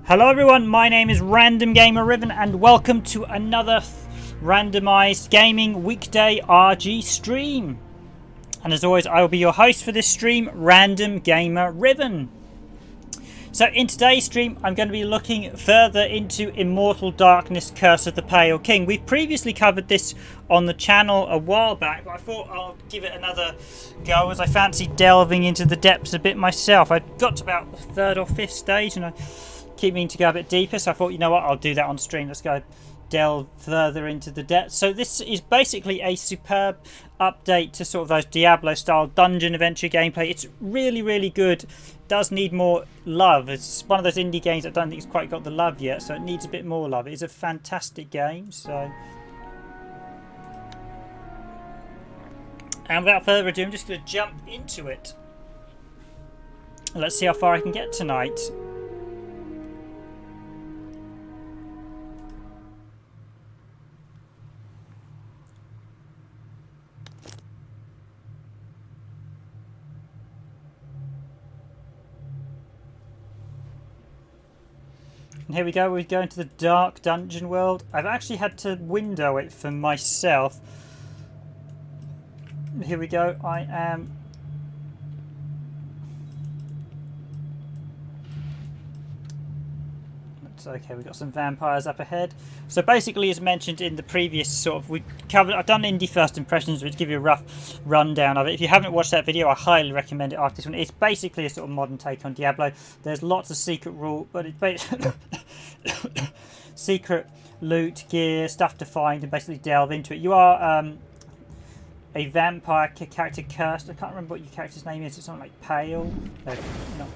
Hello everyone, my name is Random Gamer Riven and welcome to another Randomised Gaming Weekday RG stream. And as always, I will be your host for this stream, Random Gamer Riven. So in today's stream, I'm going to be looking further into Immortal Darkness Curse of the Pale King. We've previously covered this on the channel a while back, but I thought I'll give it another go as I fancy delving into the depths a bit myself. I got to about the third or fifth stage and I keep meaning to go a bit deeper, so I thought, you know what, I'll do that on stream. Let's go delve further into the depths. So this is basically a superb update to sort of those Diablo style dungeon adventure gameplay. It's really good. Does need more love. It's one of those indie games that I don't think it's quite got the love yet, so it needs a bit more love. It is a fantastic game. So, and without further ado, I'm just going to jump into it. Let's see how far I can get tonight. And here we go, we go into the dark dungeon world. I've actually had to window it for myself. Here we go, I am... That's okay, we've got some vampires up ahead. So basically, as mentioned in the previous sort of... I've done indie first impressions, which give you a rough rundown of it. If you haven't watched that video, I highly recommend it after this one. It's basically a sort of modern take on Diablo. There's lots of secret rule, but it's basically... secret loot, gear, stuff to find, and basically delve into it. You are a vampire character cursed. I can't remember what your character's name is. It's something like Pale. No.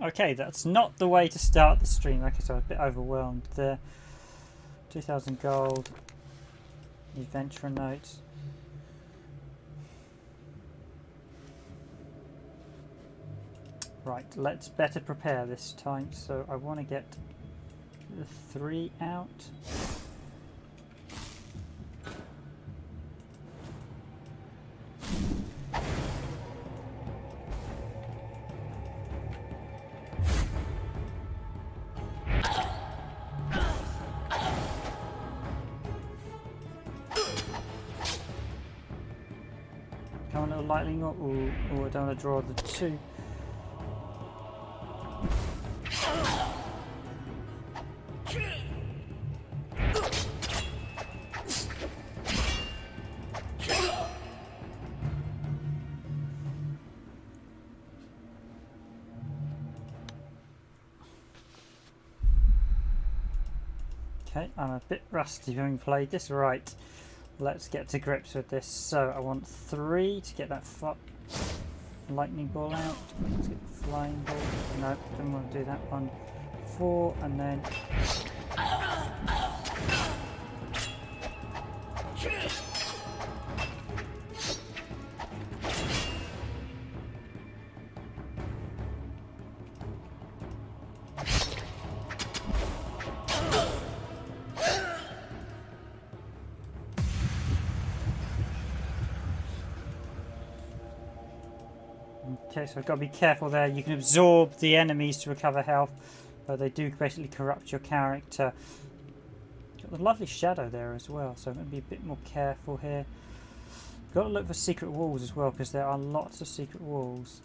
Okay, that's not the way to start the stream. Okay, so I was a bit overwhelmed there. 2,000 gold. Adventurer notes. Right, let's better prepare this time. So I want to get the 3 out. Lightning, or I don't want to draw the 2. Okay, I'm a bit rusty having played this. Right. Let's get to grips with this. So I want 3 to get that lightning ball out. Let's get the flying ball. No, don't want to do that one. 4 and then... Okay, so I've got to be careful there. You can absorb the enemies to recover health, but they do basically corrupt your character. Got the lovely shadow there as well, so I'm going to be a bit more careful here. Got to look for secret walls as well, because there are lots of secret walls.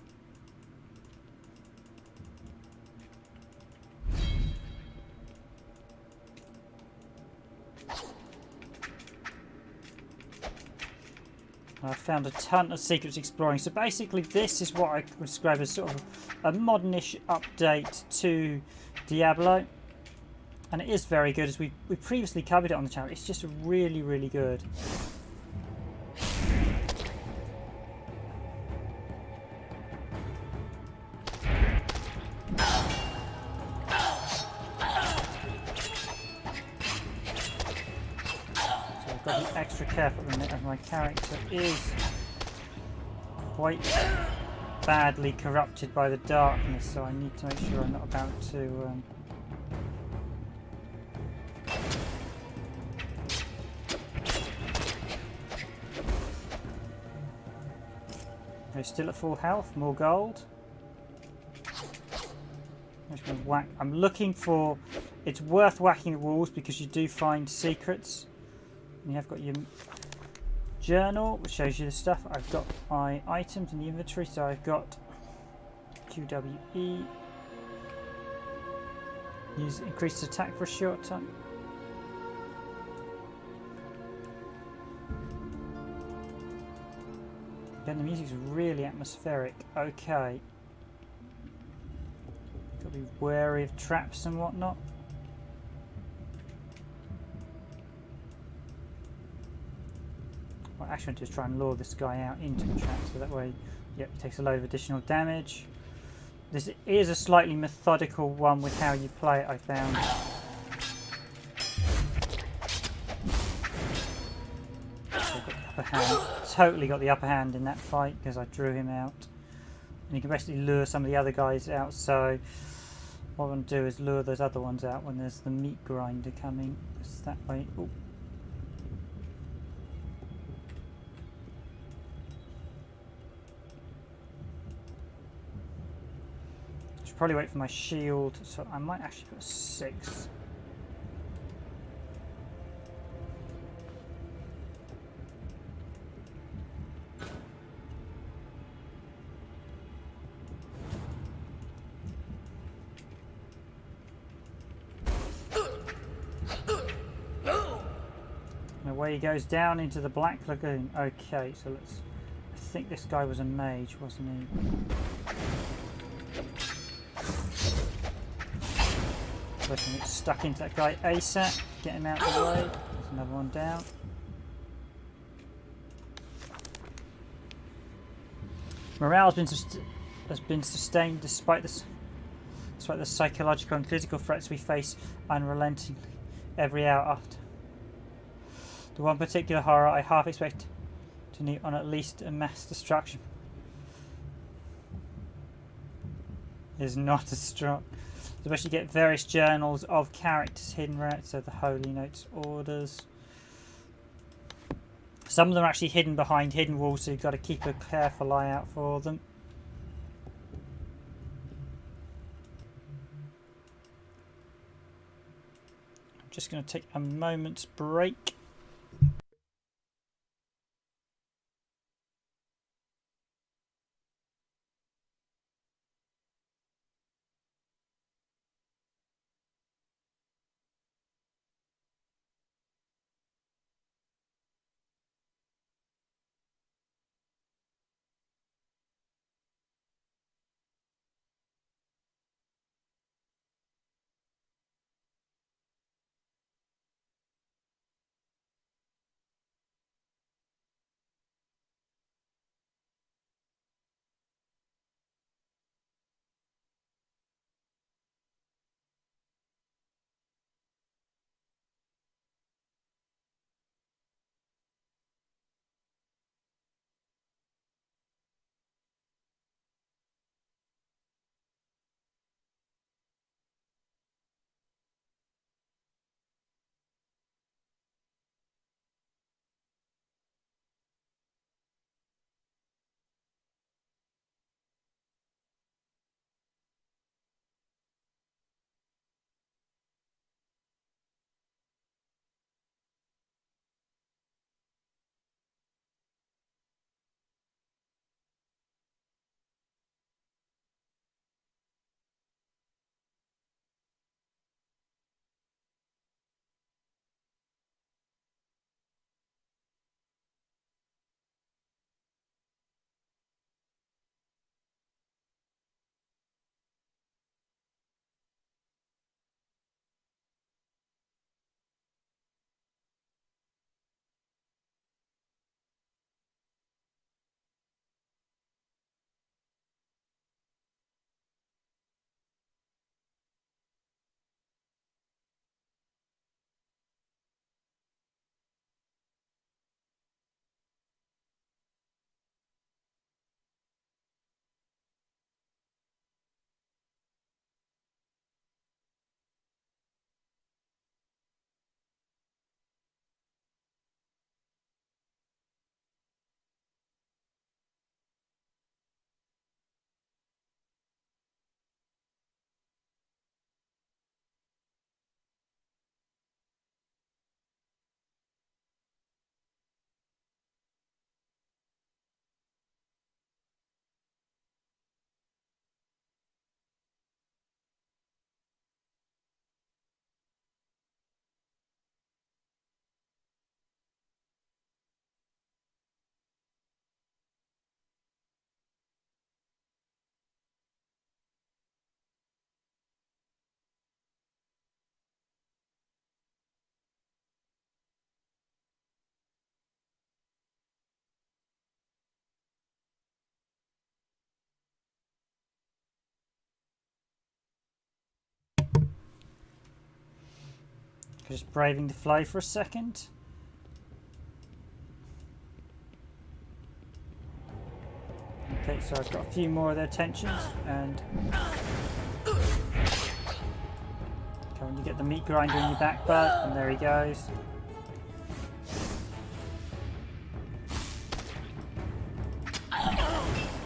I found a ton of secrets exploring. So basically this is what I would describe as sort of a modernish update to Diablo. And it is very good, as we previously covered it on the channel. It's just really good. I've got to be extra careful at the minute as my character is quite badly corrupted by the darkness, so I need to make sure I'm not about to they're still at full health, more gold. I'm just going to whack. I'm looking for. It's worth whacking the walls because you do find secrets. And you have got your journal, which shows you the stuff. I've got my items in the inventory, so I've got QWE. Use increased attack for a short time. Again, the music's really atmospheric. Okay. Got to be wary of traps and whatnot. What I actually want to do is try and lure this guy out into the trap, so that way, yep, he takes a load of additional damage. This is a slightly methodical one with how you play it, I found. So I've got the upper hand. Totally got the upper hand in that fight because I drew him out. And you can basically lure some of the other guys out, so what I want to do is lure those other ones out when there's the meat grinder coming. Just that way. Ooh. Should probably wait for my shield, so I might actually put a 6. Away he goes down into the Black Lagoon. Okay, so let's. I think this guy was a mage, wasn't he? So I can get stuck into that guy ASA. Get him out of the way. There's another one down. Morale has been sustained despite the psychological and physical threats we face unrelentingly every hour after. The one particular horror I half expect to need on at least a mass destruction is not as strong. Especially get various journals of characters hidden around, so the holy notes, orders. Some of them are actually hidden behind hidden walls, so you've got to keep a careful eye out for them. I'm just going to take a moment's break. Just braving the flow for a second. Okay, so I've got a few more of their tensions, and when you get the meat grinder in your back butt, and there he goes.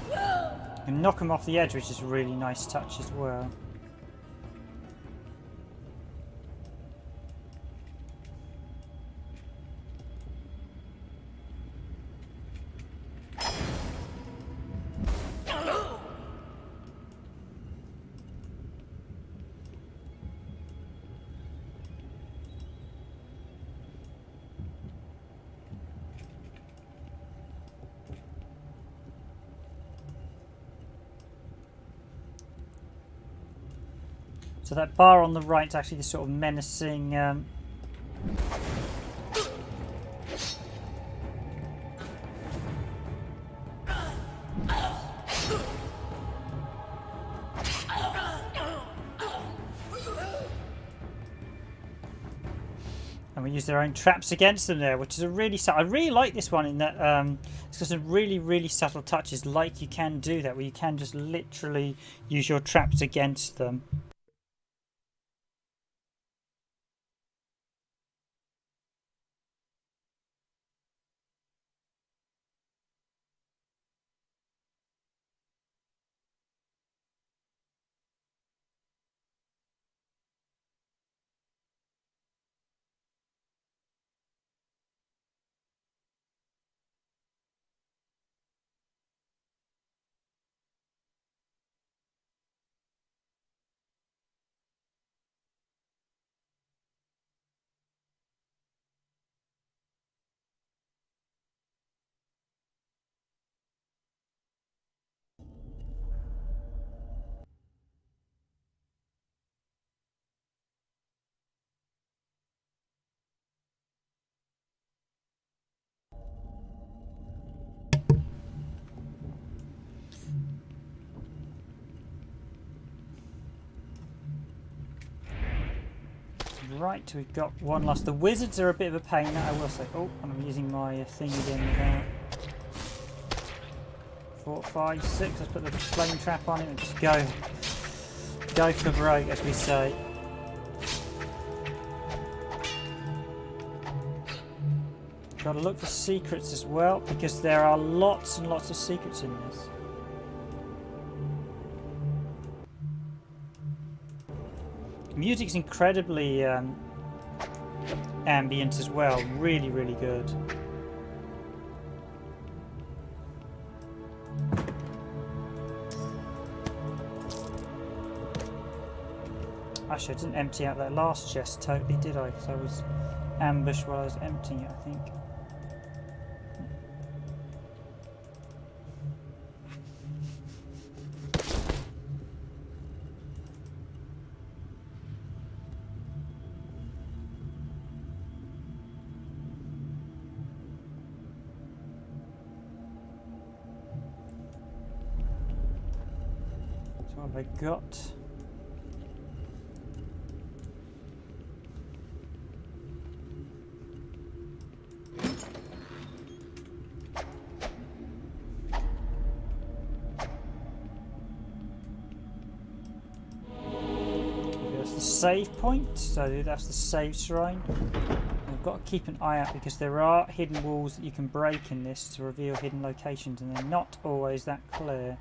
You can knock him off the edge, which is a really nice touch as well. So that bar on the right is actually the sort of menacing and we use their own traps against them there, which is a really I really like this one in that it's got some really subtle touches, like you can do that where you can just literally use your traps against them. Right, we've got one last. The wizards are a bit of a pain, I will say. Oh, and I'm using my thing again without. 4, 5, 6. Let's put the flame trap on it and just go for broke, as we say. Got to look for secrets as well, because there are lots and lots of secrets in this. Music's incredibly ambient as well, really good. Actually, I didn't empty out that last chest totally, did I? Because I was ambushed while I was emptying it, I think. What have I got? There's the save point, so that's the save shrine. I've got to keep an eye out because there are hidden walls that you can break in this to reveal hidden locations, and they're not always that clear.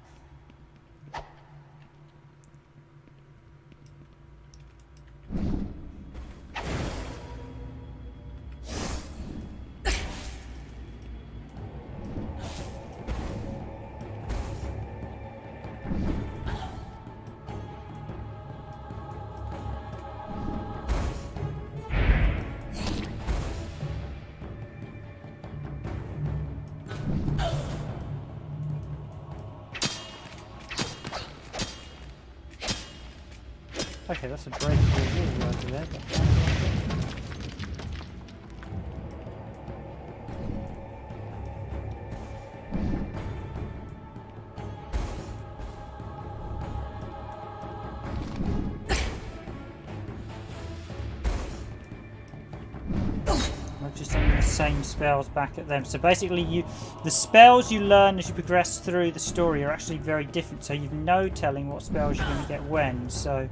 Okay, that's a breakable wall over there. same spells back at them. So basically, the spells you learn as you progress through the story are actually very different. So you've no telling what spells you're going to get when. So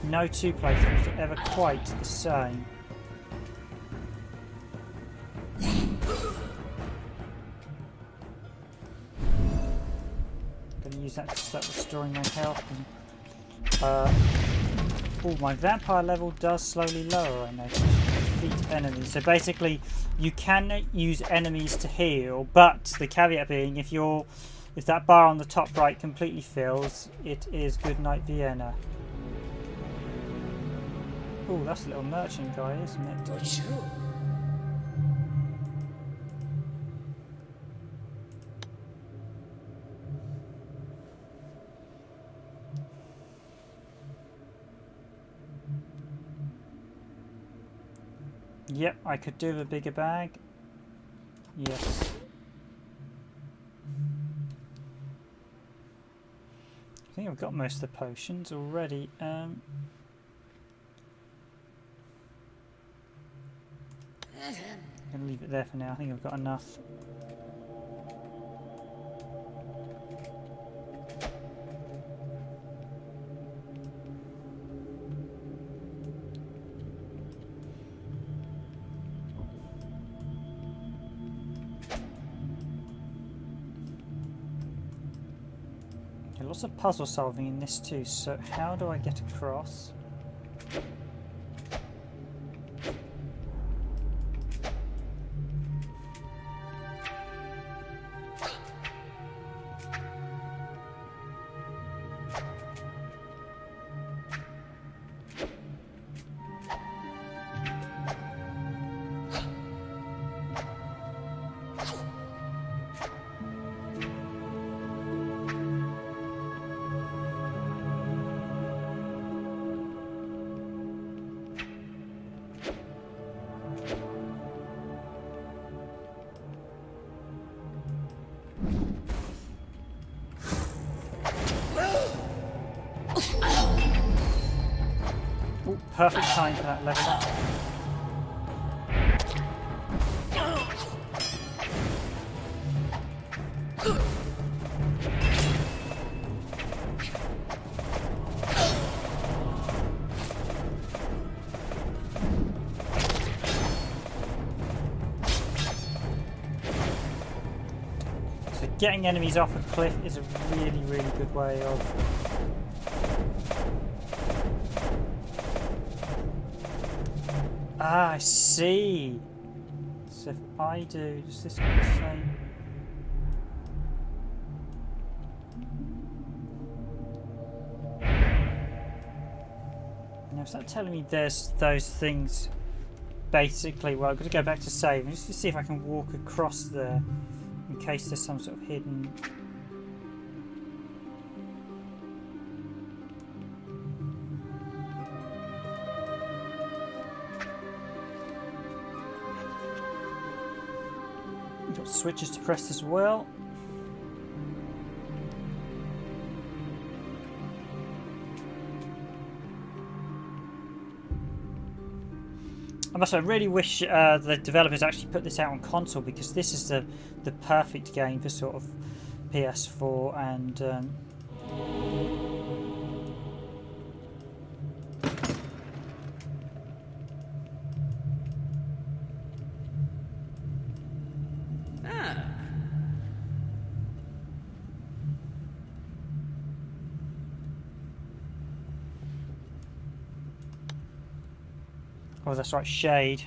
no two playthroughs are ever quite the same. Going to use that to start restoring my health. And, oh, my vampire level does slowly lower, I notice. Defeat enemies. So basically, you can use enemies to heal, but the caveat being, if that bar on the top right completely fills, it is Goodnight Vienna. Oh, that's a little merchant guy, isn't it? Yep, I could do with a bigger bag. Yes. I think I've got most of the potions already. I'm going to leave it there for now. I think I've got enough. Lots of puzzle solving in this too, so how do I get across? Perfect time for that level up. So getting enemies off a cliff is a really, really good way of... Ah, I see. So if I do, does this get the same? Now, is that telling me there's those things? Basically, well, I've got to go back to save just to see if I can walk across there in case there's some sort of hidden. Got switches to press as well. I really wish the developers actually put this out on console, because this is the perfect game for sort of PS4 and oh, that's right, shade.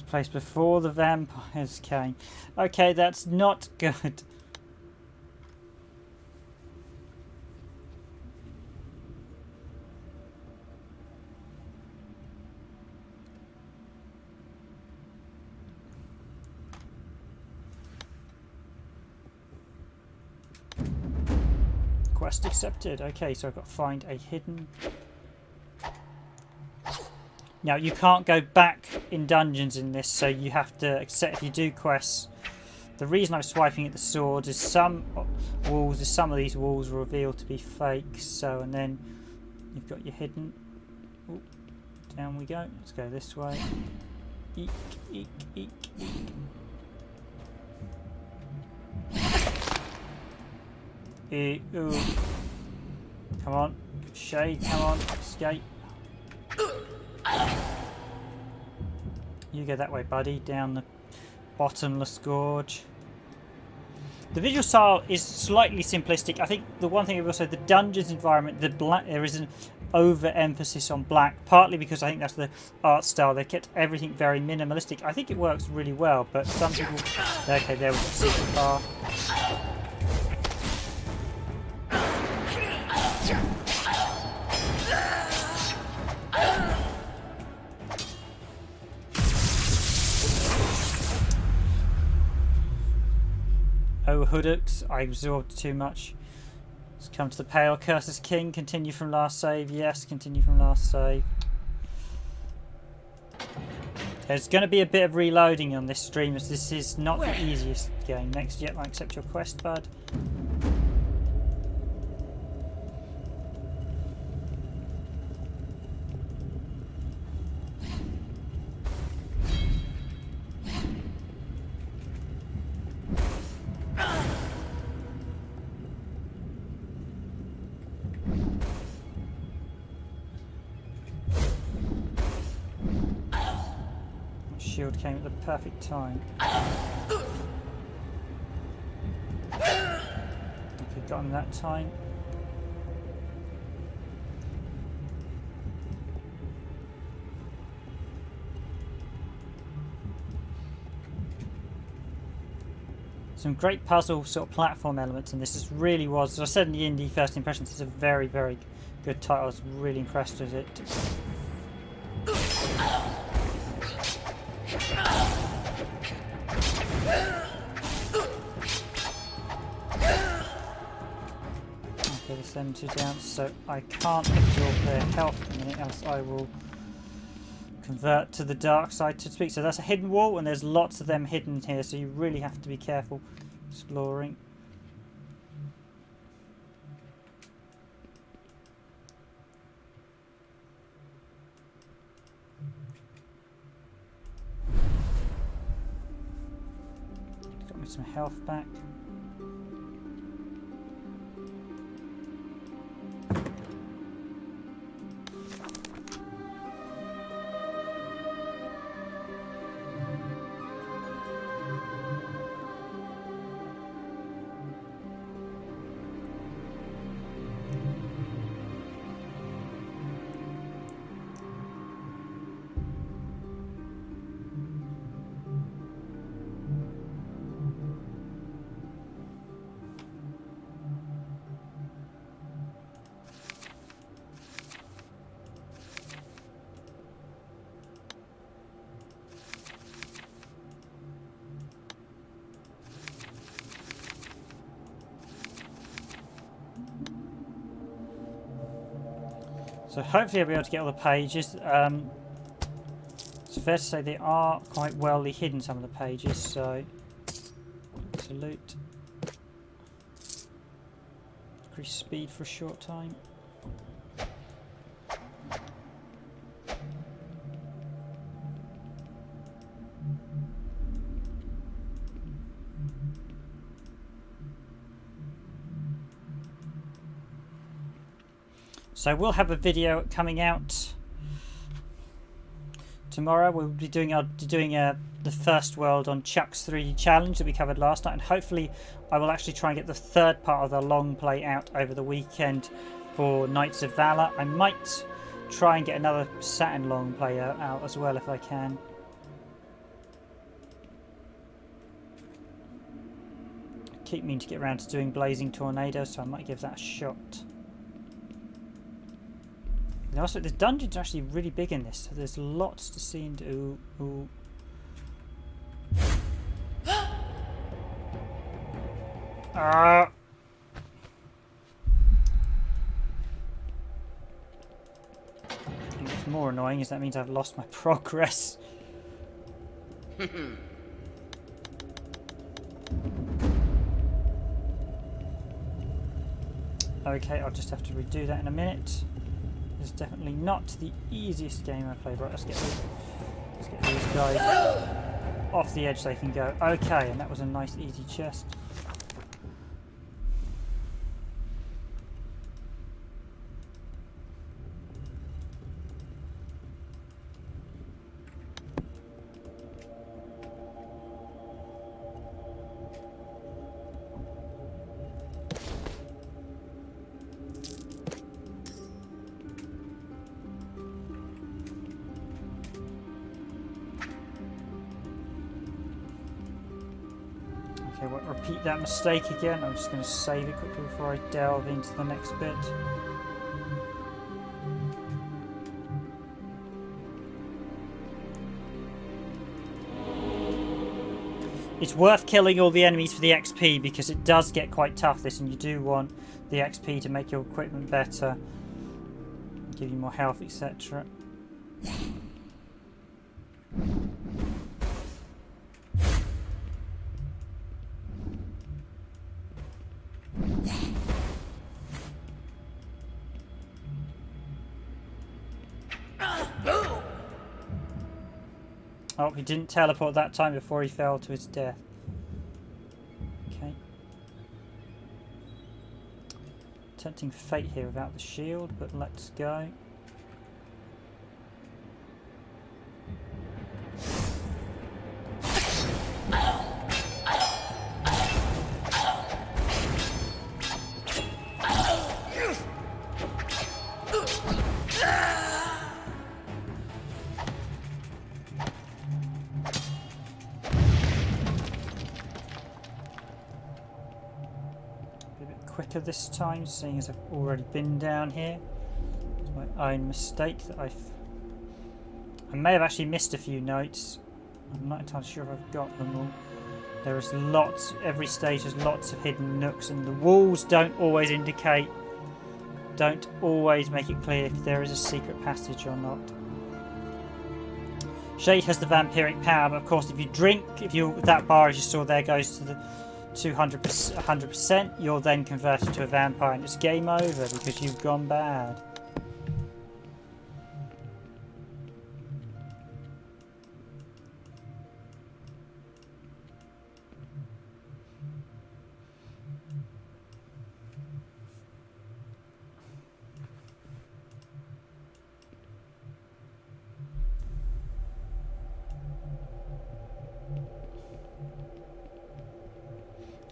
Place before the vampires came. Okay, that's not good. Quest accepted. Okay, so I've got to find a hidden... Now, you can't go back in dungeons in this, so you have to accept if you do quests. The reason I'm swiping at the sword is some of these walls are revealed to be fake. So, and then you've got your hidden... Ooh, down we go. Let's go this way. Eek, eek, eek, eek. Ooh. Come on. Shade, come on. Escape. You go that way, buddy. Down the bottomless gorge. The visual style is slightly simplistic. I think the one thing I will say, the dungeons environment, there is an overemphasis on black, partly because I think that's the art style. They kept everything very minimalistic. I think it works really well, but some people... Okay, there we go. Secret bar. Oh, Hoodooks, I absorbed too much. Let's come to the Pale Curses King. Continue from last save. Yes, continue from last save. There's going to be a bit of reloading on this stream, as this is not the easiest game. Next, yep, I accept your quest, bud. Shield came at the perfect time. Okay, got him that time. Some great puzzle sort of platform elements, and this really was, as I said in the indie first impressions, it's a very, very good title. I was really impressed with it. Okay, there's them two down, so I can't absorb their health in a minute, else I will convert to the dark side, to speak. So that's a hidden wall, and there's lots of them hidden here, so you really have to be careful exploring. Got me some health back. So hopefully I'll be able to get all the pages. It's fair to say they are quite well hidden, some of the pages, so to loot. Increase speed for a short time. So we'll have a video coming out tomorrow. We'll be doing the first world on Chuck's 3D challenge that we covered last night, and hopefully I will actually try and get the third part of the long play out over the weekend for Knights of Valor. I might try and get another Saturn long play out as well if I can. I keep meaning to get around to doing Blazing Tornado, so I might give that a shot. And also, the dungeons are actually really big in this, so there's lots to see and do. Ooh. more annoying is that means I've lost my progress. Okay, I'll just have to redo that in a minute. It's definitely not the easiest game I've played. Right, let's get these guys off the edge so they can go. Okay, and that was a nice easy chest. Okay, won't repeat that mistake again. I'm just going to save it quickly before I delve into the next bit. It's worth killing all the enemies for the XP because it does get quite tough this, and you do want the XP to make your equipment better, give you more health, etc. Oh, he didn't teleport that time before he fell to his death. Okay. Tempting fate here without the shield, but let's go. Quicker this time, seeing as I've already been down here. It's my own mistake that I may have actually missed a few notes. I'm not entirely sure if I've got them all. There is lots, every stage has lots of hidden nooks, and the walls don't always make it clear if there is a secret passage or not. Shade has the vampiric power, but of course if you drink, that bar as you saw there goes to the 100%, you're then converted to a vampire and it's game over because you've gone bad.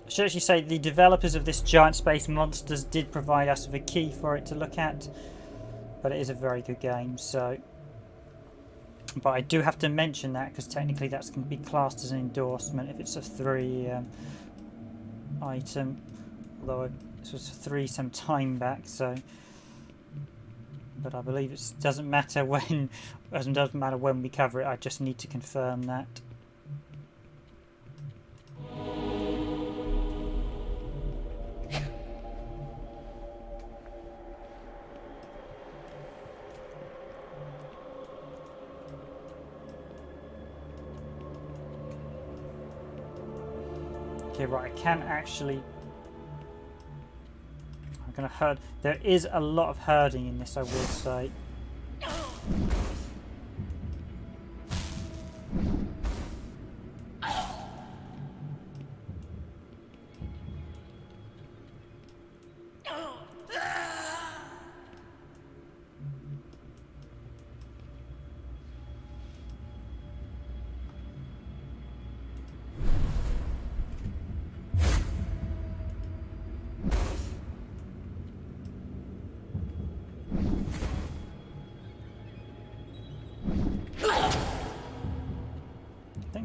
I should actually say the developers of this Giant Space Monsters did provide us with a key for it to look at, but it is a very good game. So, but I do have to mention that because technically that's going to be classed as an endorsement if it's a 3 item, although this was a 3 some time back. So, but I believe it doesn't matter when we cover it. I just need to confirm that. Okay, right, I can actually... I'm going to herd... There is a lot of herding in this, I will say.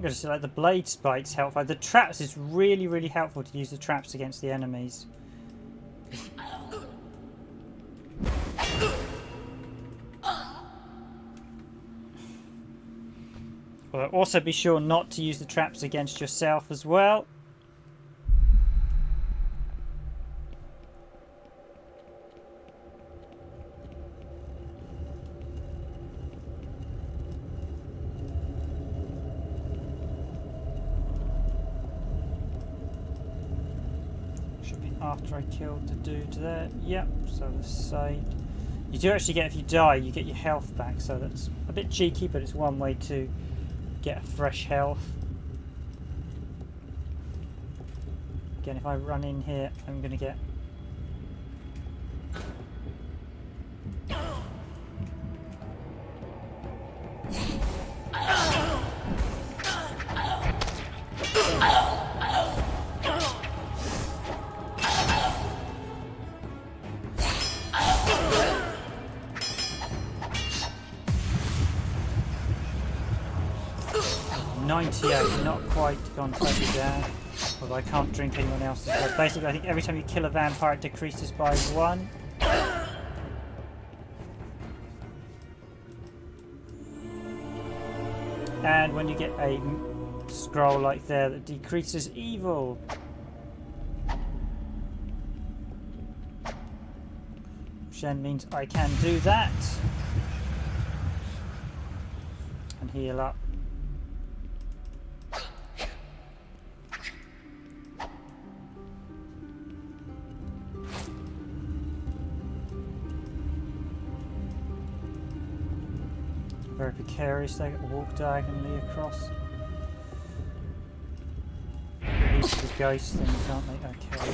Just like the blade spikes help. The traps is really, really helpful to use the traps against the enemies. Well, also be sure not to use the traps against yourself as well. after I killed the dude there. Yep, so the saved. You do actually get, if you die, you get your health back, so that's a bit cheeky, but it's one way to get fresh health. Again, if I run in here, I'm going to get... not quite gone totally down, although I can't drink anyone else's blood. Basically, I think every time you kill a vampire, it decreases by 1. And when you get a scroll like there that decreases evil, which then means I can do that and heal up. Very precarious, they walk diagonally across. These are the ghost things, aren't they? Okay.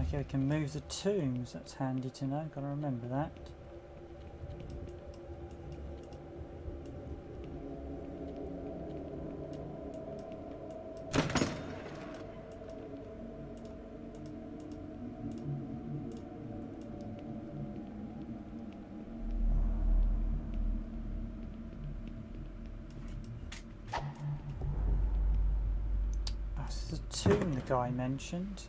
Okay, we can move the tombs, that's handy to know, gotta remember that. That's the tomb the guy mentioned.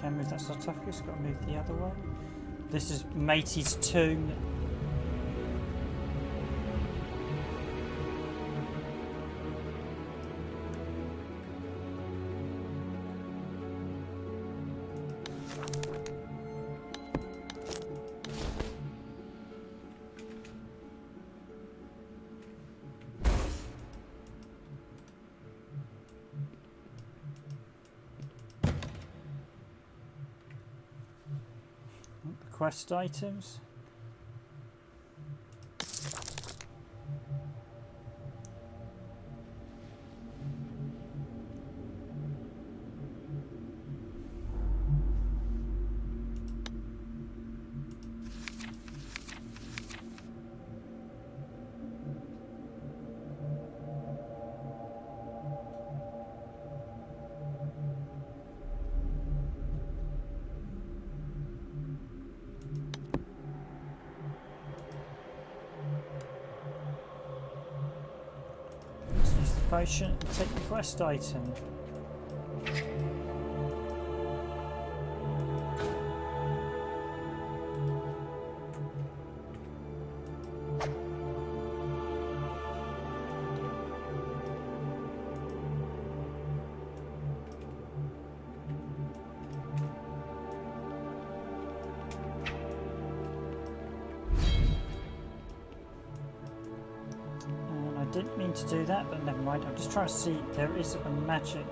Can move that sarcophagus, got to move the other way. This is Matey's tomb. Quest items. Potion and take the quest item. didn't mean to do that, but never mind. I'm just trying to see. There is a magic.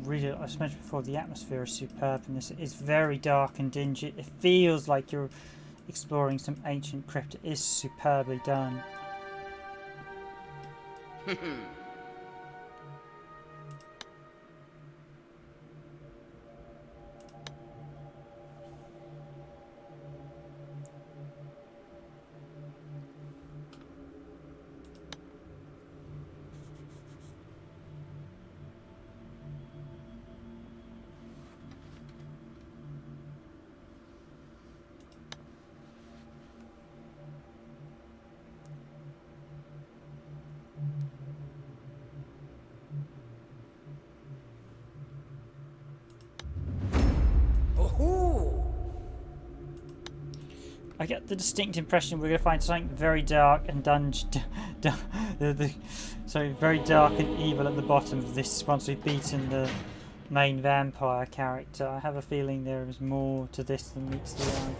Really, as I mentioned before, the atmosphere is superb in this. It is very dark and dingy. It feels like you're exploring some ancient crypt. It is superbly done. I get the distinct impression we're going to find something very dark and so very dark and evil at the bottom of this once we've beaten the main vampire character. I have a feeling there is more to this than meets the eye.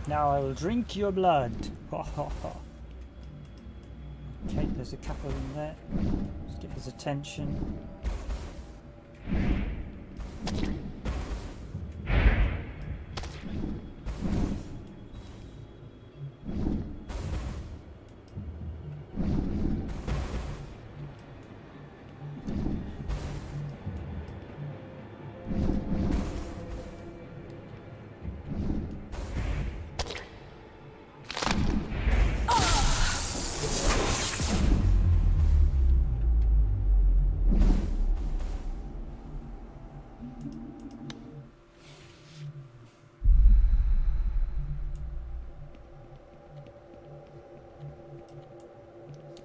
Now I will drink your blood. Okay, there's a couple in there. Let's get his attention.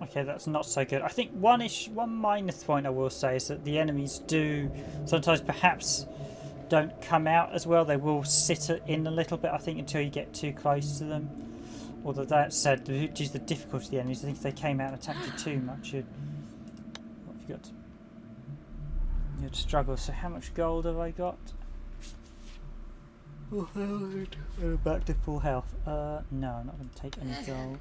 Okay, that's not so good. I think one minor point I will say is that the enemies do sometimes perhaps don't come out as well. They will sit in a little bit, I think, until you get too close to them. Although that said, due to the difficulty of the enemies, I think if they came out and attacked you too much, what have you got? You'd struggle. So how much gold have I got? Back to full health. No, I'm not going to take any gold.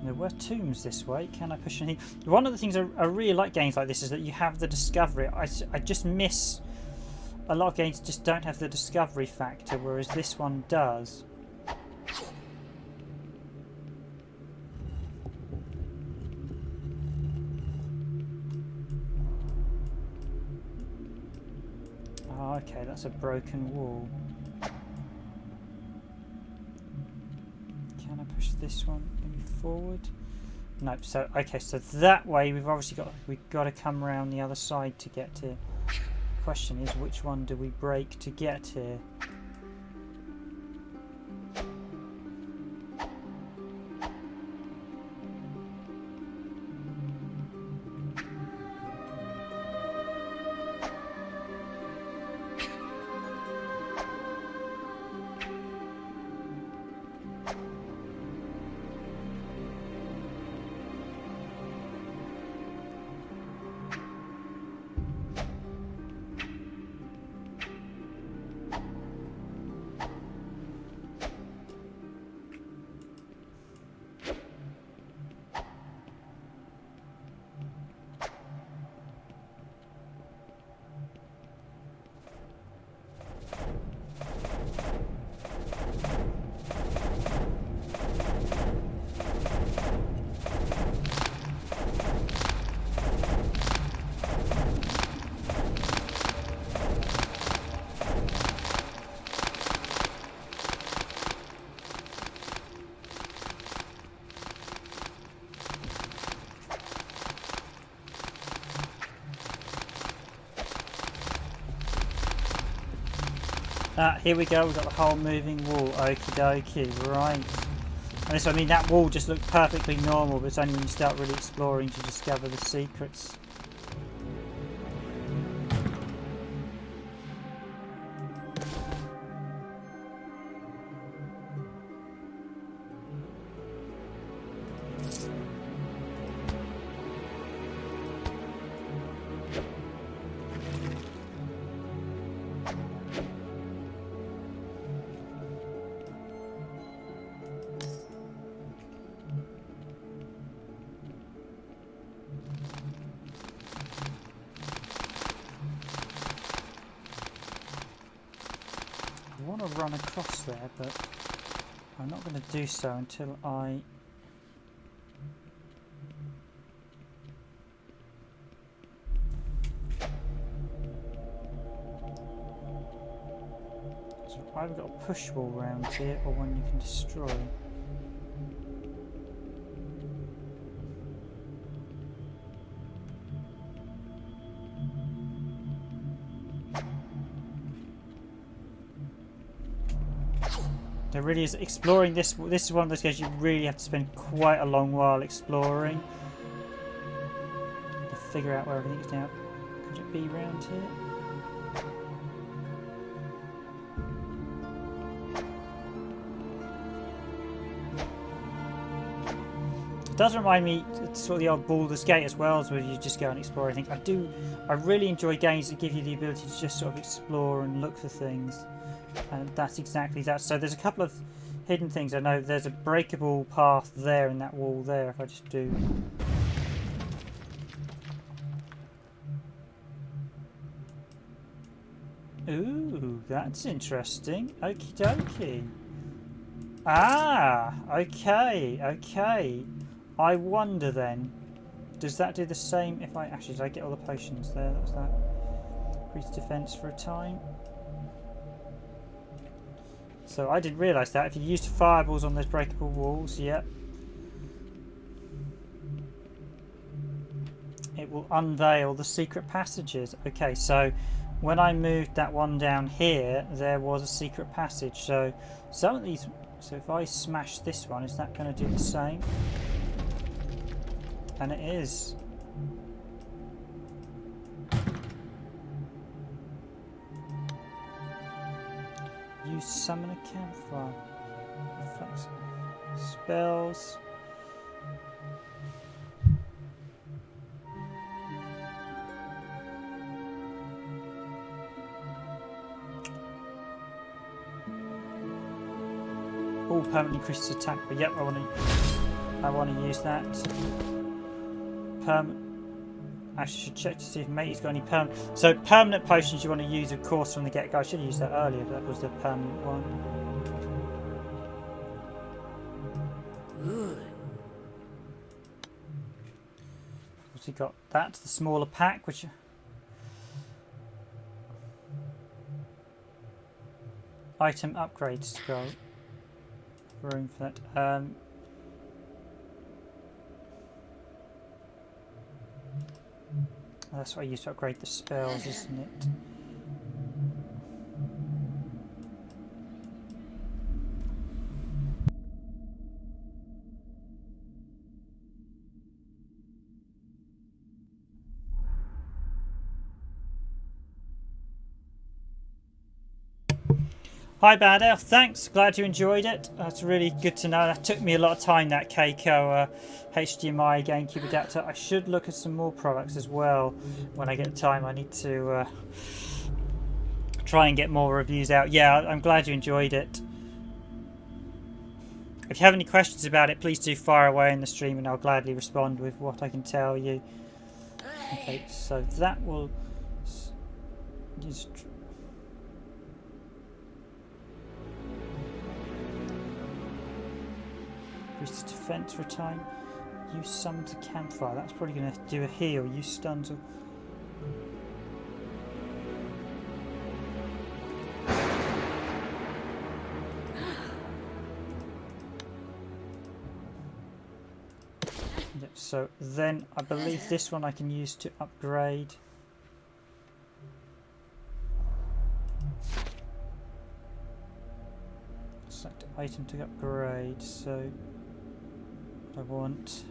There were tombs this way. Can I push any? One of the things I really like games like this is that you have the discovery. I just miss a lot of games just don't have the discovery factor, whereas this one does. Oh, okay, that's a broken wall. Can I push this one maybe forward? Nope. So okay, so that way we've got to come around the other side to get here. Question is, which one do we break to get here? Here we go, we've got the whole moving wall. Okie dokie, right. And this, I mean, that wall just looked perfectly normal, but it's only when you start really exploring to discover the secrets. I want to run across there, but I'm not going to do so until I... So I've either got a push wall round here or one you can destroy. There really is exploring this. This is one of those games you really have to spend quite a long while exploring to figure out where everything's now. Could it be round here? It does remind me sort of the old Baldur's Gate as well, as where you just go and explore. I really enjoy games that give you the ability to just sort of explore and look for things. And that's exactly that. So there's a couple of hidden things. I know there's a breakable path there in that wall there. If I just do... Ooh, that's interesting. Okie dokie. Ah, okay, okay. I wonder then, does that do the same if I... Actually, did I get all the potions there? That was that. Increase defense for a time. So I didn't realise that. If you used fireballs on those breakable walls, yep. It will unveil the secret passages. Okay, so when I moved that one down here, there was a secret passage. So some of these... So if I smash this one, is that going to do the same? And it is. Use summon a campfire. Reflex spells. All permanently increases attack, but yep, I want to use that. Actually, I should check to see if Matey's got any permanent. So permanent potions you want to use, of course, from the get-go. I should have used that earlier, but that was the permanent one. Good. We got that's the smaller pack, which item upgrade scroll. Room for that. That's what I use to upgrade the spells, isn't it? Hi Bad Elf, thanks, glad you enjoyed it. That's really good to know. That took me a lot of time, that Keiko HDMI GameCube adapter. I should look at some more products as well when I get time. I need to try and get more reviews out. Yeah, I'm glad you enjoyed it. If you have any questions about it, please do fire away in the stream and I'll gladly respond with what I can tell you. Okay, so that will just... Increase defense for a time. Use summon to campfire. That's probably going to do a heal. Use stuns or... Yep, so then I believe this one I can use to upgrade. Select item to upgrade, so I want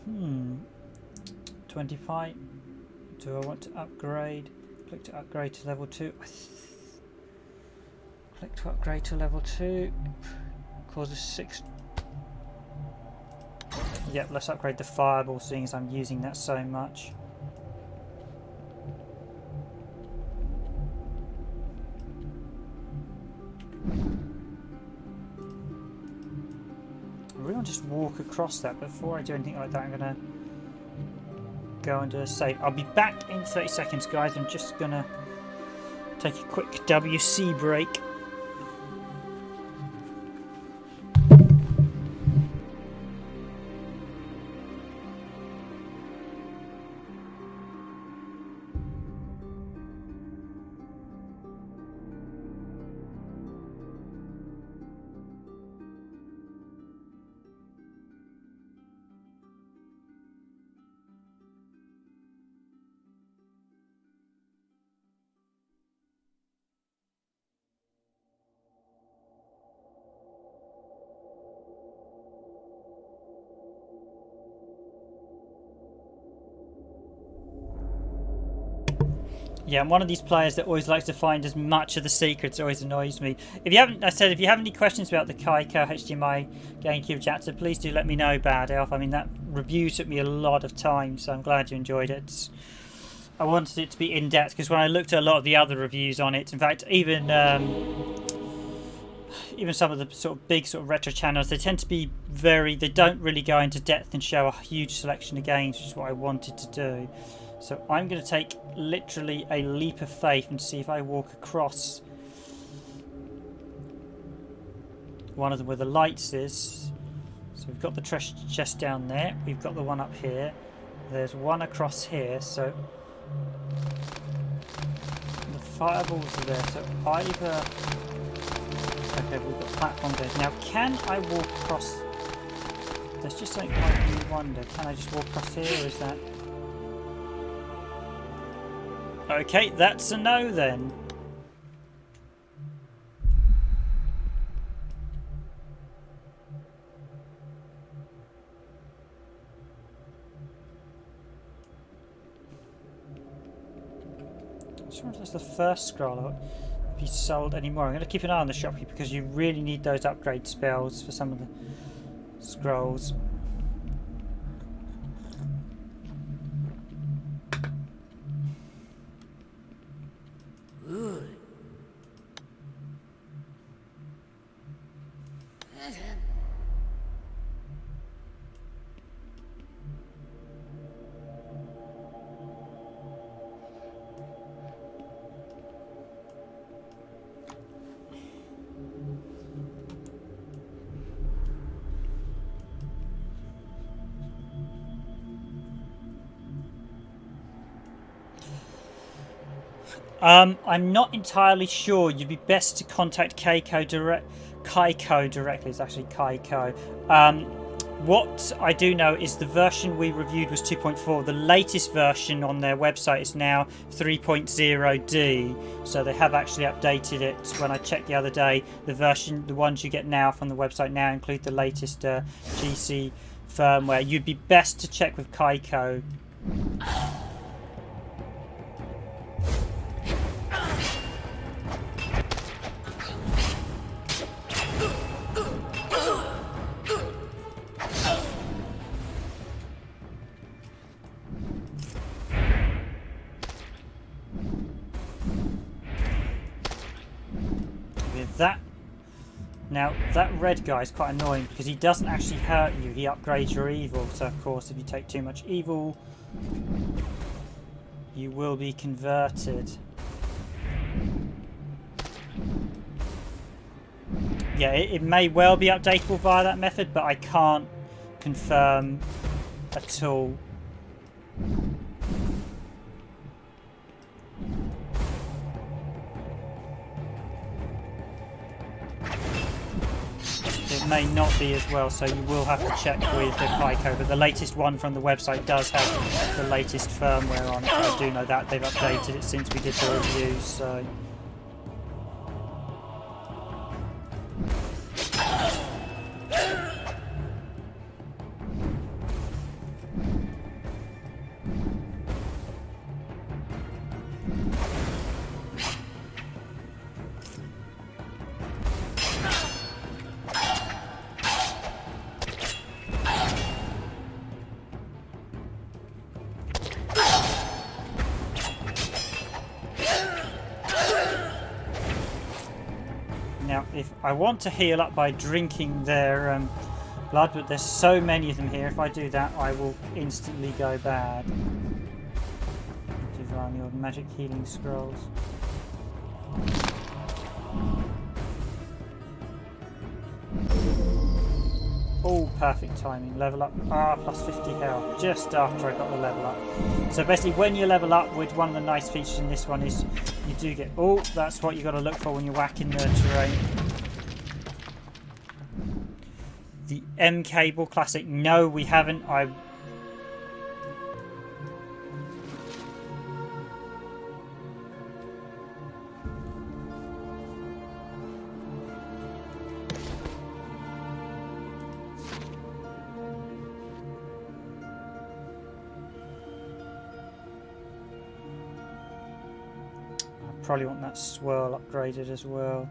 Hmm. 25. Do I want to upgrade? Click to upgrade to level 2. Click to upgrade to level 2. Causes 6. Yep, let's upgrade the fireball, seeing as I'm using that so much. I really want to just walk across that. Before I do anything like that, I'm going to go and do a save. I'll be back in 30 seconds, guys. I'm just going to take a quick WC break. Yeah, I'm one of these players that always likes to find as much of the secrets. It always annoys me. If you have any questions about the Kaiko HDMI GameCube chapter, please do let me know, Bad Elf. I mean, that review took me a lot of time, so I'm glad you enjoyed it. I wanted it to be in-depth, because when I looked at a lot of the other reviews on it, in fact, even some of the sort of big sort of retro channels, they tend to be they don't really go into depth and show a huge selection of games, which is what I wanted to do. So I'm going to take literally a leap of faith and see if I walk across one of them where the lights is. So we've got the treasure chest down there. We've got the one up here. There's one across here. So the fireballs are there. So either... Okay, we've got platform there. Now, can I walk across... There's just something like me wonder. Can I just walk across here, or is that... Okay, that's a no then. I'm sure if that's the first scroll. If he's sold any more, I'm going to keep an eye on the shopkeeper, because you really need those upgrade spells for some of the scrolls. I'm not entirely sure. You'd be best to contact Kaiko directly. It's actually Kaiko. What I do know is the version we reviewed was 2.4. The latest version on their website is now 3.0D. So they have actually updated it. When I checked the other day, the ones you get now from the website now include the latest GC firmware. You'd be best to check with Kaiko. Now, that red guy is quite annoying because he doesn't actually hurt you, he upgrades your evil. So, of course, if you take too much evil, you will be converted. Yeah, it may well be updatable via that method, but I can't confirm at all. may not be as well, so you will have to check with the Pico. But the latest one from the website does have the latest firmware on it. I do know that they've updated it since we did the reviews. So. Now, if I want to heal up by drinking their blood, but there's so many of them here, if I do that, I will instantly go bad. Divine your magic healing scrolls. Oh, perfect timing. Level up. Plus 50 health. Just after I got the level up. So basically, when you level up, with one of the nice features in this one is you do get... Oh, that's what you got to look for when you're whacking the terrain. The M cable classic. No, we haven't. Probably want that swirl upgraded as well.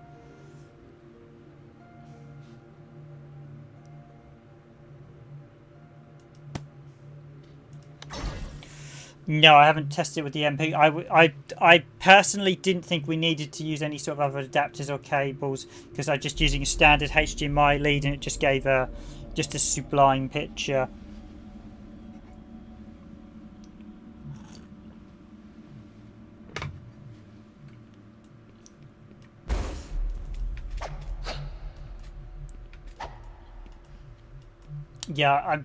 No, I haven't tested it with the MP. I personally didn't think we needed to use any sort of other adapters or cables because I'm just using a standard HDMI lead and it just gave just a sublime picture. Yeah, I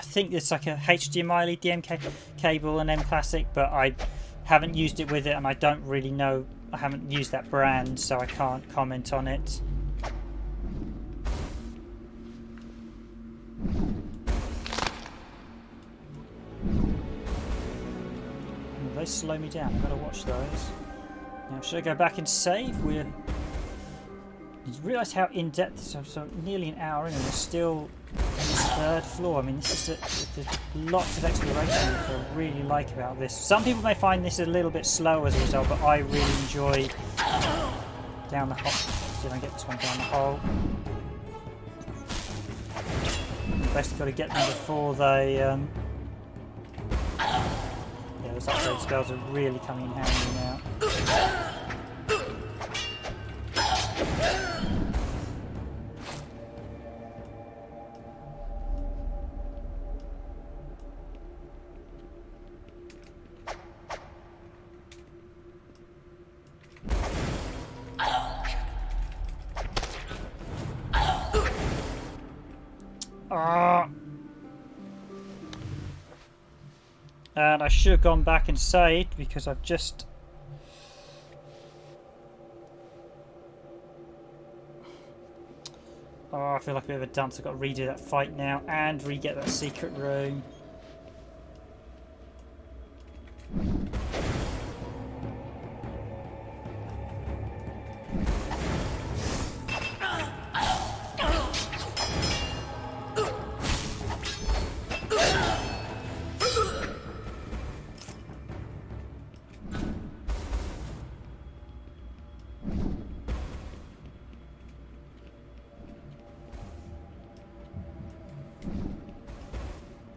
think there's like a HDMI lead DMK cable and M Classic, but I haven't used it with it and I don't really know. I haven't used that brand, so I can't comment on it. Oh, they slow me down. I've got to watch those. Now, should I go back and save? You realise how in-depth, so nearly an hour in and we're still on this third floor. I mean, this is there's lots of exploration which I really like about this. Some people may find this a little bit slow as a result, but I really enjoy down the hole. See if I can get this one down the hole. Basically got to get them before they... yeah, those upgrade spells are really coming in handy now. And I should have gone back and saved because I've just... Oh, I feel like a bit of a dunce. I've got to redo that fight now and re-get that secret room.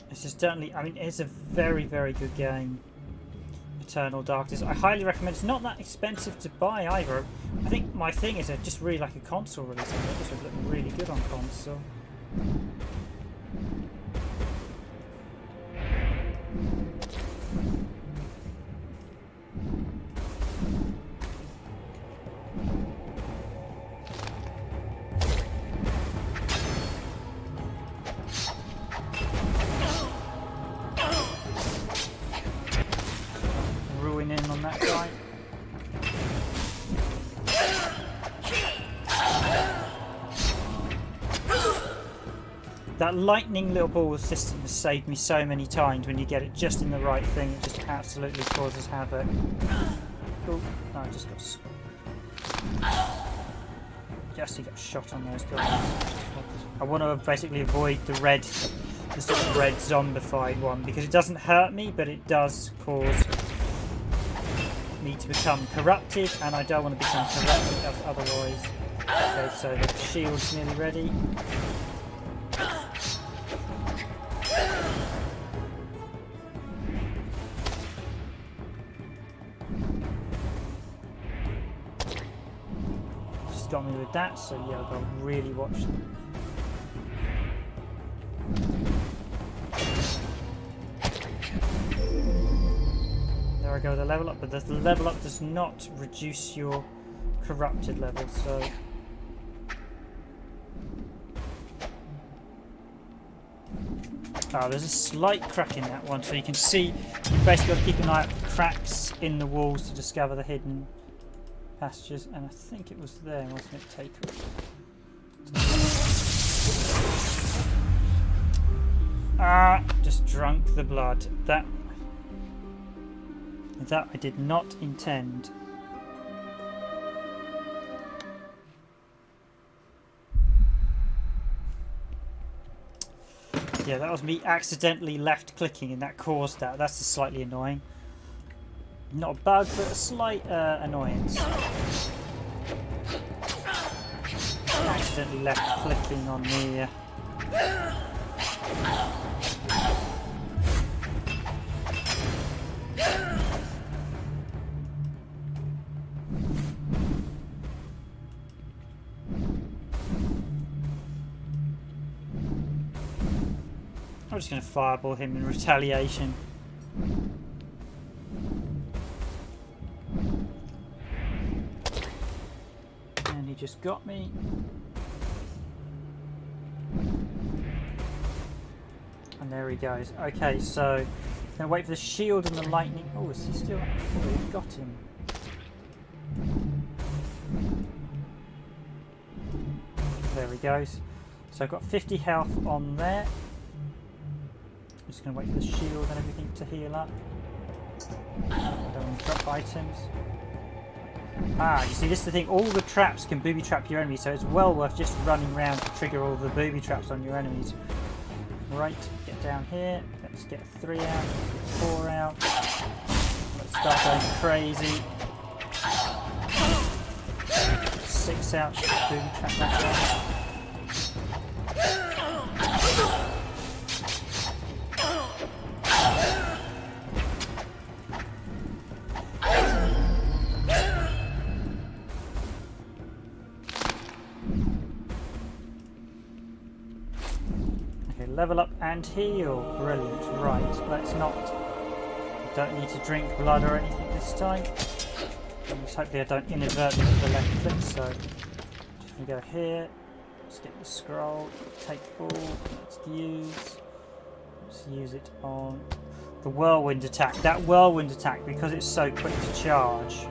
This is certainly, I mean, it's a very, very good game. Eternal Darkness. I highly recommend. It's not that expensive to buy either. I think my thing is I just really like a console release. I think this would look really good on console. On that guy. That lightning little ball system has saved me so many times. When you get it just in the right thing, it just absolutely causes havoc. Oh, no, I just got... Just got shot on those guys. I want to basically avoid the sort of red zombified one, because it doesn't hurt me, but it does cause me to become corrupted, and I don't want to become corrupted otherwise. Okay, so the shield's nearly ready. Just got me with that, so yeah, I've got to really watch them. There I go, the level up, but the level up does not reduce your corrupted level, so... Oh, there's a slight crack in that one, so you can see you've basically got to keep an eye out for cracks in the walls to discover the hidden passages, and I think it was there, wasn't it? Take it. Ah, just drunk the blood. That I did not intend. Yeah, that was me accidentally left clicking and that caused that. That's just slightly annoying. Not a bug, but a slight annoyance. Accidentally left clicking on the... I'm just going to fireball him in retaliation. And he just got me. And there he goes. Okay, so I'm going to wait for the shield and the lightning. Oh, is he still? Oh, he got him. There he goes. So I've got 50 health on there. Just going to wait for the shield and everything to heal up. Don't want to drop items. Ah, you see, this is the thing. All the traps can booby trap your enemies, so it's well worth just running around to trigger all the booby traps on your enemies. Right, get down here. Let's get 3 out, 4 out. Let's start going crazy. 6 out, booby trap that one. Level up and heal. Brilliant. Right, let's not... Don't need to drink blood or anything this time. Just hopefully I don't inadvertently hit the left click, so... Just gonna go here. Let's get the scroll. Take all. Let's use it on the whirlwind attack. That whirlwind attack, because it's so quick to charge,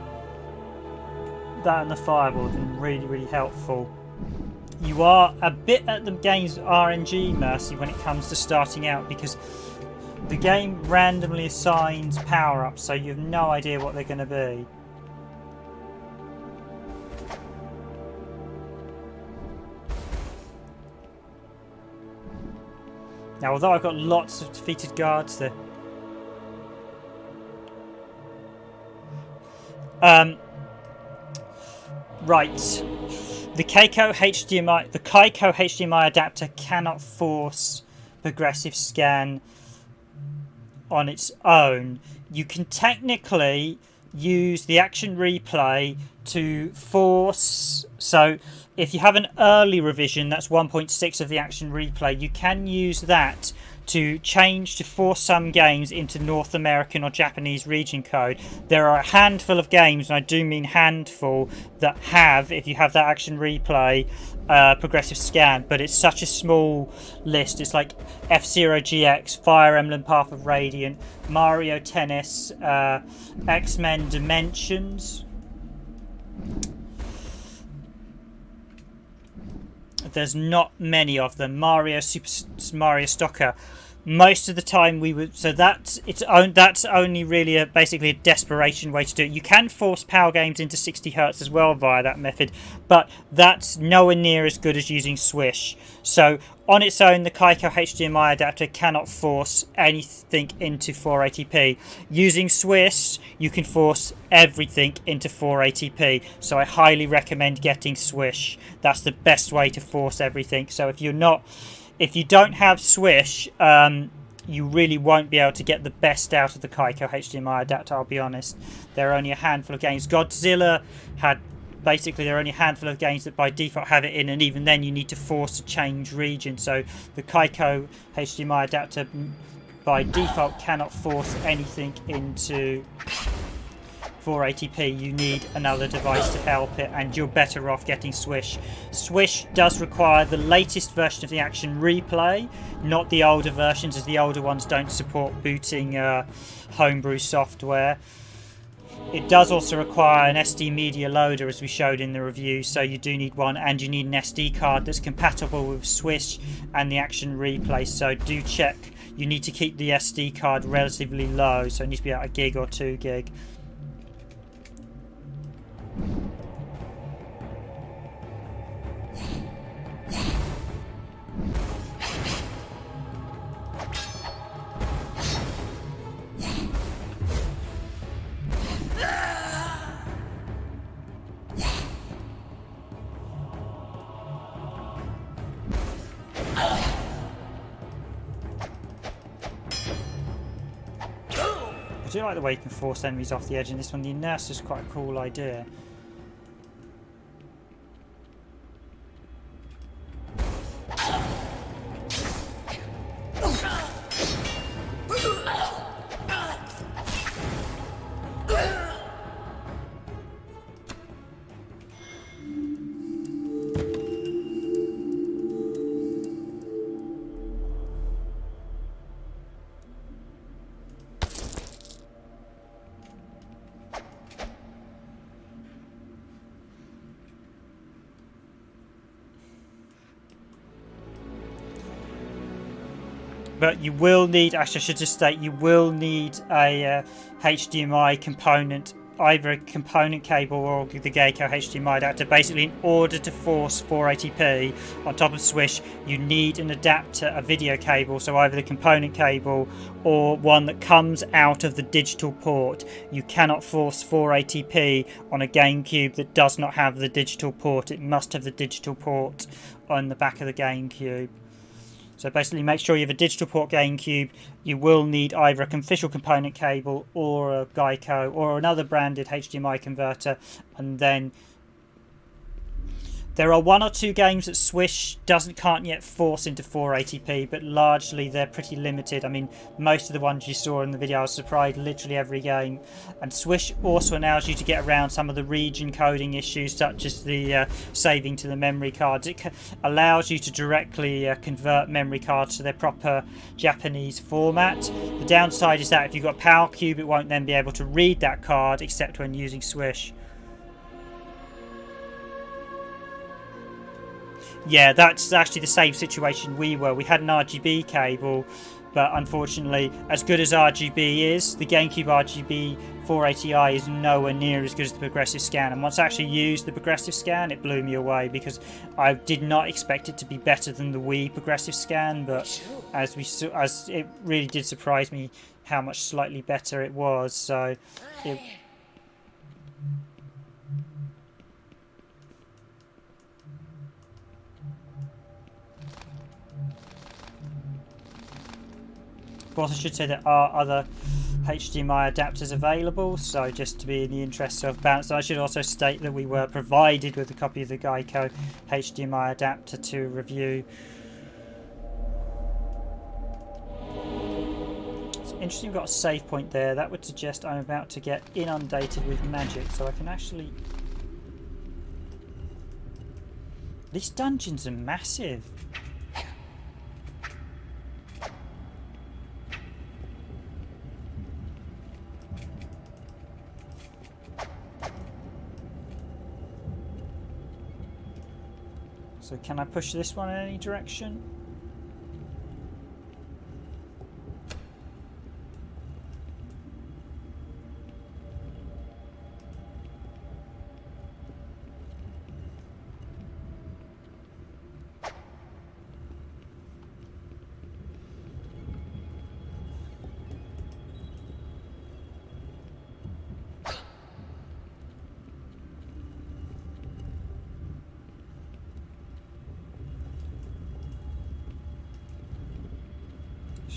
that and the fireball have been really, really helpful. You are a bit at the game's RNG mercy when it comes to starting out, because the game randomly assigns power-ups, so you have no idea what they're going to be. Now, although I've got lots of defeated guards there... Right. The Kaiko HDMI adapter cannot force progressive scan on its own. You can technically use the action replay to force... So if you have an early revision, that's 1.6 of the action replay, you can use that to change to force some games into North American or Japanese region code. There are a handful of games, and I do mean handful, that have, if you have that action replay, progressive scan, but it's such a small list. It's like F-Zero GX, Fire Emblem Path of Radiant, Mario Tennis, X-Men Dimensions. there's not many of them. Super Mario Stocker. Most of the time we would, so that's only really basically a desperation way to do it. You can force power games into 60 hertz as well via that method, but that's nowhere near as good as using Swish. So on its own, the Kaiko HDMI adapter cannot force anything into 480p. Using Swish, you can force everything into 480p. So I highly recommend getting Swish. That's the best way to force everything. So if you don't have Swish, you really won't be able to get the best out of the Kaiko HDMI adapter, I'll be honest. There are only a handful of games. Godzilla there are only a handful of games that by default have it in, and even then you need to force a change region. So the Kaiko HDMI adapter by default cannot force anything into 480p. You need another device to help it, and you're better off getting Swish. Swish does require the latest version of the Action Replay, not the older versions, as the older ones don't support booting homebrew software. It does also require an SD media loader, as we showed in the review, so you do need one, and you need an SD card that's compatible with Swish and the Action Replay. So do check. You need to keep the SD card relatively low, so it needs to be about 1 gig or 2 gig. I do like the way you can force enemies off the edge in this one. The inertia is quite a cool idea. But you will need, actually I should just state, you will need a HDMI component, either a component cable or the Geico HDMI adapter. Basically, in order to force 480p on top of Swish, you need an adapter, a video cable, so either the component cable or one that comes out of the digital port. You cannot force 480p on a GameCube that does not have the digital port. It must have the digital port on the back of the GameCube. So basically make sure you have a digital port GameCube. You will need either an official component cable or a Geico or another branded HDMI converter. And then there are 1 or 2 games that Swish can't yet force into 480p, but largely they're pretty limited. I mean, most of the ones you saw in the video, I was surprised, literally every game. And Swish also allows you to get around some of the region coding issues, such as the saving to the memory cards. It allows you to directly convert memory cards to their proper Japanese format. The downside is that if you've got Power Cube, it won't then be able to read that card except when using Swish. Yeah, that's actually the same situation we were. We had an RGB cable, but unfortunately, as good as RGB is, the GameCube RGB 480i is nowhere near as good as the progressive scan. And once I actually used the progressive scan, it blew me away, because I did not expect it to be better than the Wii progressive scan. But as it really did surprise me how much slightly better it was. So of course, I should say there are other HDMI adapters available, so just to be in the interest of balance, I should also state that we were provided with a copy of the Geico HDMI adapter to review. It's interesting we've got a save point there. That would suggest I'm about to get inundated with magic, so I can actually... These dungeons are massive. So can I push this one in any direction?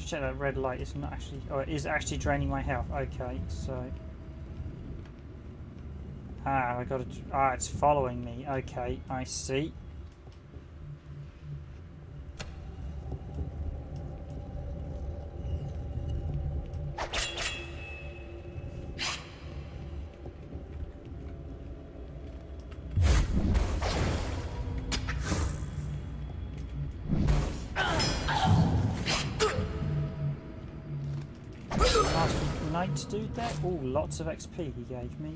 Check that red light. It's not actually. Oh, it is actually draining my health. Okay, so. I got to. It's following me. Okay, I see. To do that. Oh, lots of XP he gave me.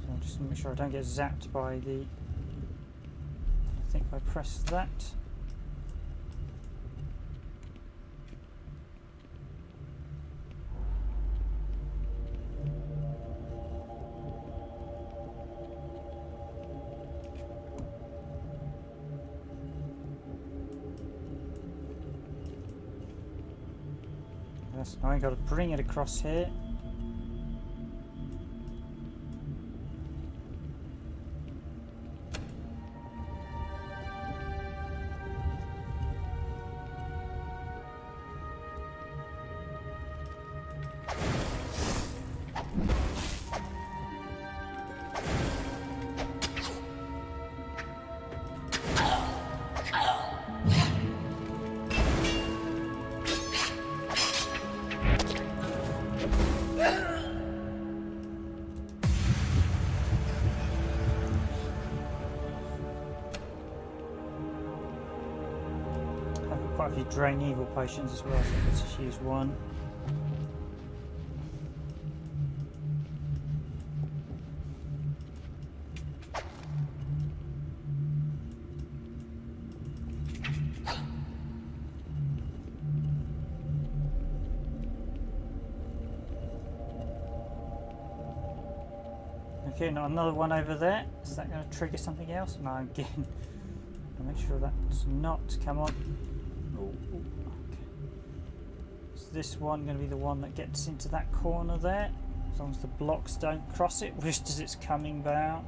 So I'm just going to make sure I don't get zapped by the... I think if I press that... Now I got to bring it across here. Quite a few drain evil potions as well, so let's just use one. Okay, now another one over there. Is that going to trigger something else? No, again. I'll make sure that's not. Come on. Okay. Is this one going to be the one that gets into that corner there? As long as the blocks don't cross it just as it's coming down.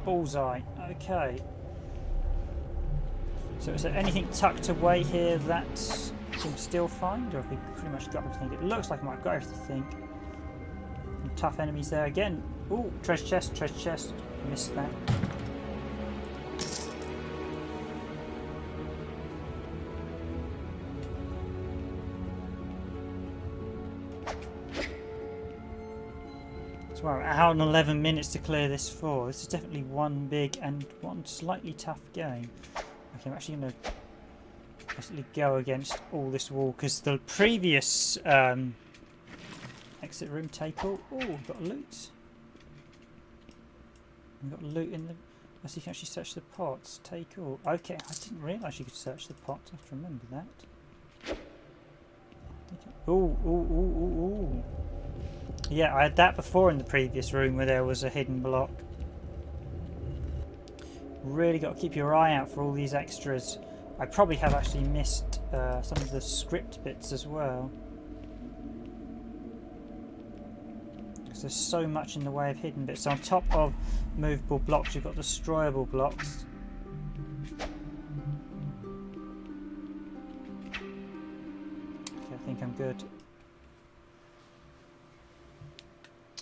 Bullseye. Okay. So is there anything tucked away here that we can still find? Or have we pretty much got everything? It looks like I might have got everything. Some tough enemies there again. Ooh, treasure chest, treasure chest. Missed that. So we're an hour and 11 minutes to clear this floor. This is definitely one big and one slightly tough game. Okay, I'm actually going to basically go against all this wall because the previous exit room take all. Oh, we've got loot. We've got loot in the... I see you can actually search the pots. Take all. Okay, I didn't realise you could search the pots. I have to remember that. Ooh, ooh, ooh, ooh, ooh. Yeah, I had that before in the previous room where there was a hidden block. Really got to keep your eye out for all these extras. I probably have actually missed some of the script bits as well. Because there's so much in the way of hidden bits. So on top of movable blocks, you've got destroyable blocks. Okay, I think I'm good.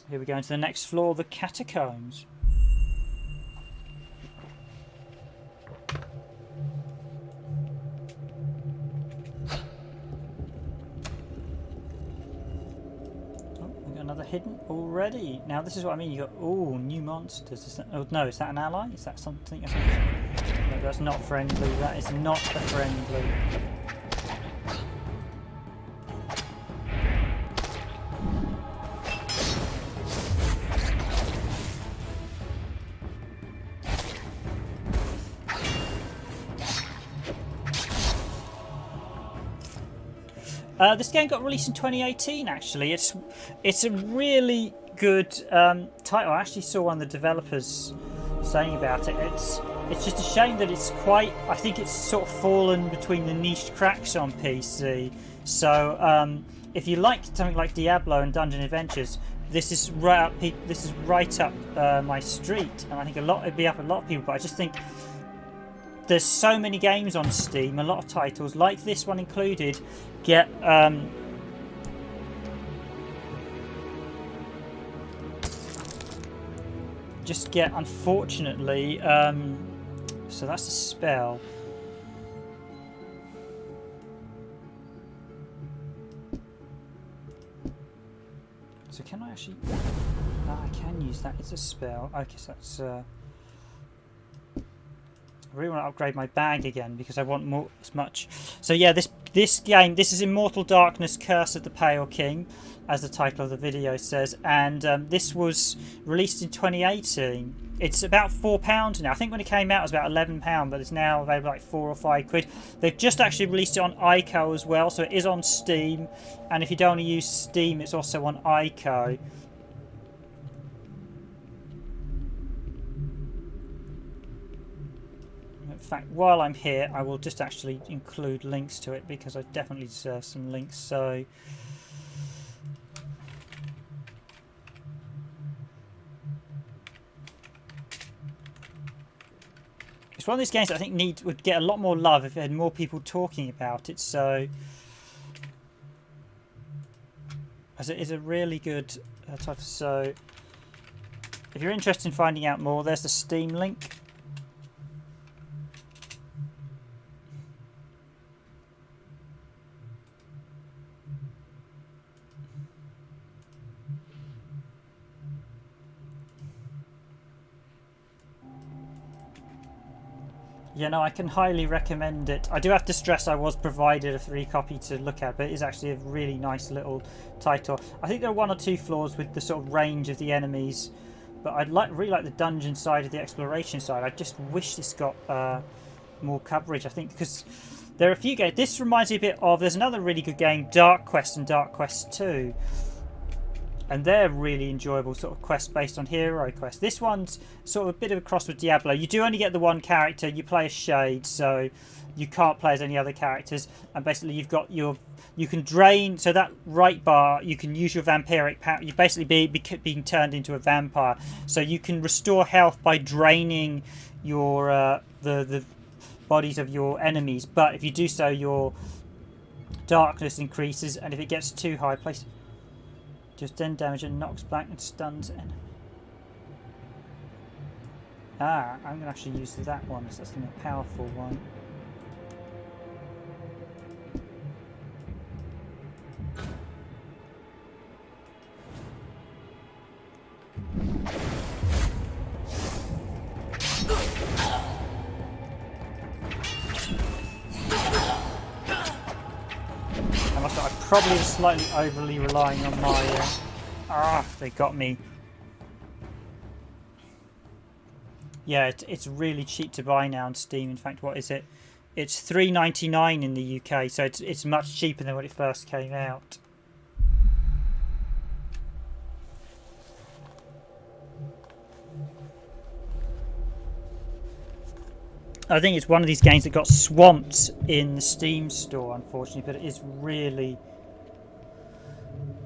Here we go into the next floor, the catacombs. Oh, we got another hidden already. Now this is what I mean. You got new monsters. Is that, oh no, is that an ally? Is that something? No, that's not friendly. That is not a friendly. This game got released in 2018. Actually, it's a really good title. I actually saw one of the developers saying about it. It's just a shame that it's quite. I think it's sort of fallen between the niche cracks on PC. So if you like something like Diablo and Dungeon Adventures, this is right up. This is right up my street, and I think it'd be up a lot of people. But I just think there's so many games on Steam, a lot of titles like this one included, get unfortunately. So that's a spell. So can I actually? I can use that. It's a spell. Okay, so that's. I really want to upgrade my bag again because I want more as much. So yeah, this game, this is Immortal Darkness: Curse of the Pale King, as the title of the video says, and this was released in 2018. It's about £4 now. I think when it came out it was about £11, but it's now available like £4 or £5. They've just actually released it on ICO as well, so it is on Steam, and if you don't want to use Steam, it's also on ICO. In fact, while I'm here, I will just actually include links to it because I definitely deserve some links. So, it's one of these games that I think would get a lot more love if it had more people talking about it. So, as it is a really good title. So, if you're interested in finding out more, there's the Steam link. Yeah, no, I can highly recommend it. I do have to stress I was provided a free copy to look at, but it is actually a really nice little title. I think there are one or two flaws with the sort of range of the enemies, but I'd really like the dungeon side of the exploration side. I just wish this got more coverage, I think, because there are a few games. This reminds me a bit of, there's another really good game, Dark Quest and Dark Quest 2. And they're really enjoyable sort of quests based on hero quests. This one's sort of a bit of a cross with Diablo. You do only get the one character. You play as Shade, so you can't play as any other characters. And basically you've got you can drain, so that right bar, you can use your vampiric power. You basically being turned into a vampire. So you can restore health by draining your the bodies of your enemies. But if you do so, your darkness increases, and if it gets too high, place just then damage and knocks back and stuns enemy. I'm going to actually use that one, because that's the more powerful one. I'm probably slightly overly relying on my... they got me. Yeah, it's really cheap to buy now on Steam. In fact, what is it? It's $3.99 in the UK, so it's much cheaper than when it first came out. I think it's one of these games that got swamped in the Steam store, unfortunately, but it is really...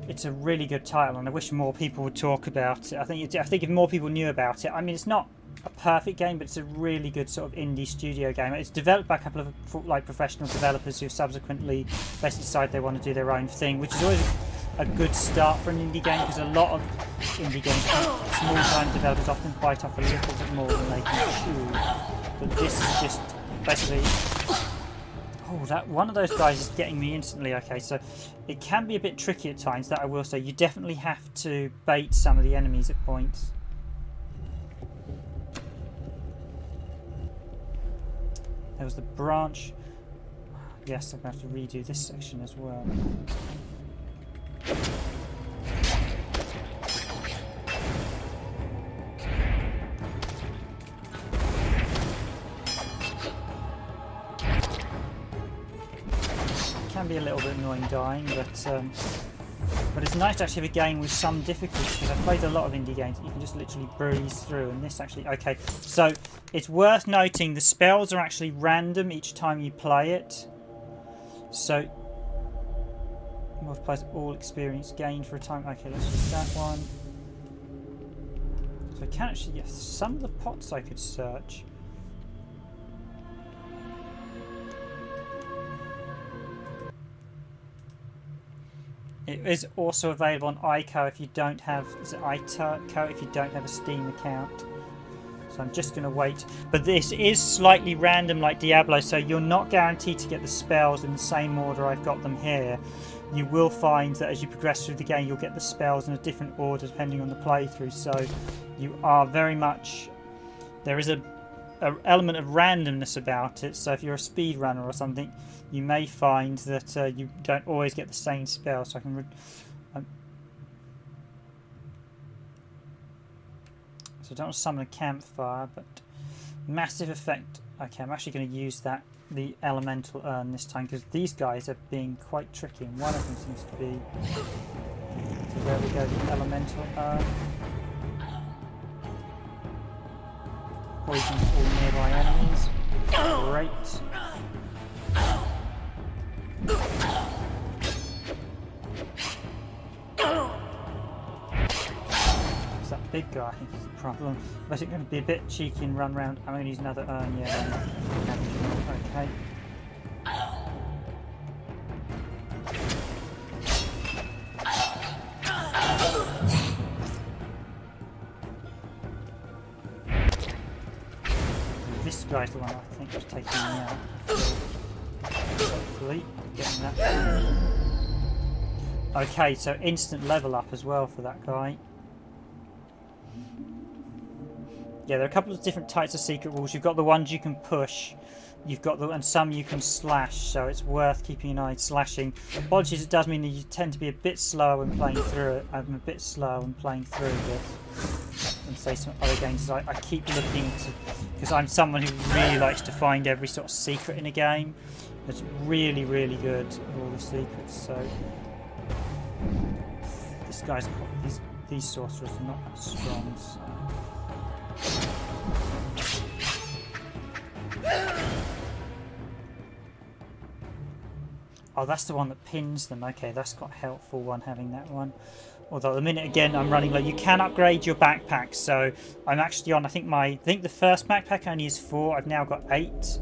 It's a really good title, and I wish more people would talk about it. I think if more people knew about it, I mean, it's not a perfect game, but it's a really good sort of indie studio game. It's developed by a couple of like professional developers who subsequently basically decide they want to do their own thing, which is always a good start for an indie game, because a lot of indie games, small-time developers often bite off a little bit more than they can chew. But this is just basically... Oh, that one of those guys is getting me instantly. Okay, so it can be a bit tricky at times, that I will say. You definitely have to bait some of the enemies at points. There was the branch. Yes, I'm going to have to redo this section as well. can be a little bit annoying dying, but it's nice to actually have a game with some difficulty, because I've played a lot of indie games that you can just literally breeze through, and this actually... Okay, so it's worth noting the spells are actually random each time you play it. So, multiplies all experience gained for a time. Okay, let's use that one. So I can actually... Yes, some of the pots I could search. It is also available on ICO if you don't have... Is it ICO if you don't have a Steam account? So I'm just going to wait. But this is slightly random like Diablo, so you're not guaranteed to get the spells in the same order I've got them here. You will find that as you progress through the game, you'll get the spells in a different order depending on the playthrough. So you are very much... There is a element of randomness about it. So if you're a speedrunner or something, you may find that you don't always get the same spell. So I can... So I don't want to summon a campfire, but massive effect. Okay, I'm actually going to use that, the elemental urn this time, because these guys are being quite tricky, and one of them seems to be... So there we go, the elemental urn. Poisons all nearby enemies. Great. It's that big guy, I think, is the problem. But it's going to be a bit cheeky and run round. I'm going to use another urn, yeah. Okay. This guy's the one I think was taking me out. Hopefully, getting that. Okay, so instant level up as well for that guy. Yeah, there are a couple of different types of secret walls. You've got the ones you can push. You've got and some you can slash, so it's worth keeping an eye slashing. Apologies, it does mean that you tend to be a bit slower when playing through it. I'm a bit slower when playing through this than say some other games. I keep looking to, because I'm someone who really likes to find every sort of secret in a game. It's really, really good with all the secrets. So this guy's these sorcerers are not that strong. So. Oh, that's the one that pins them. Okay, that's quite a helpful one, having that one. Although at the minute, again, I'm running low. You can upgrade your backpack, so I'm actually on, I think the first backpack only is 4. I've now got 8,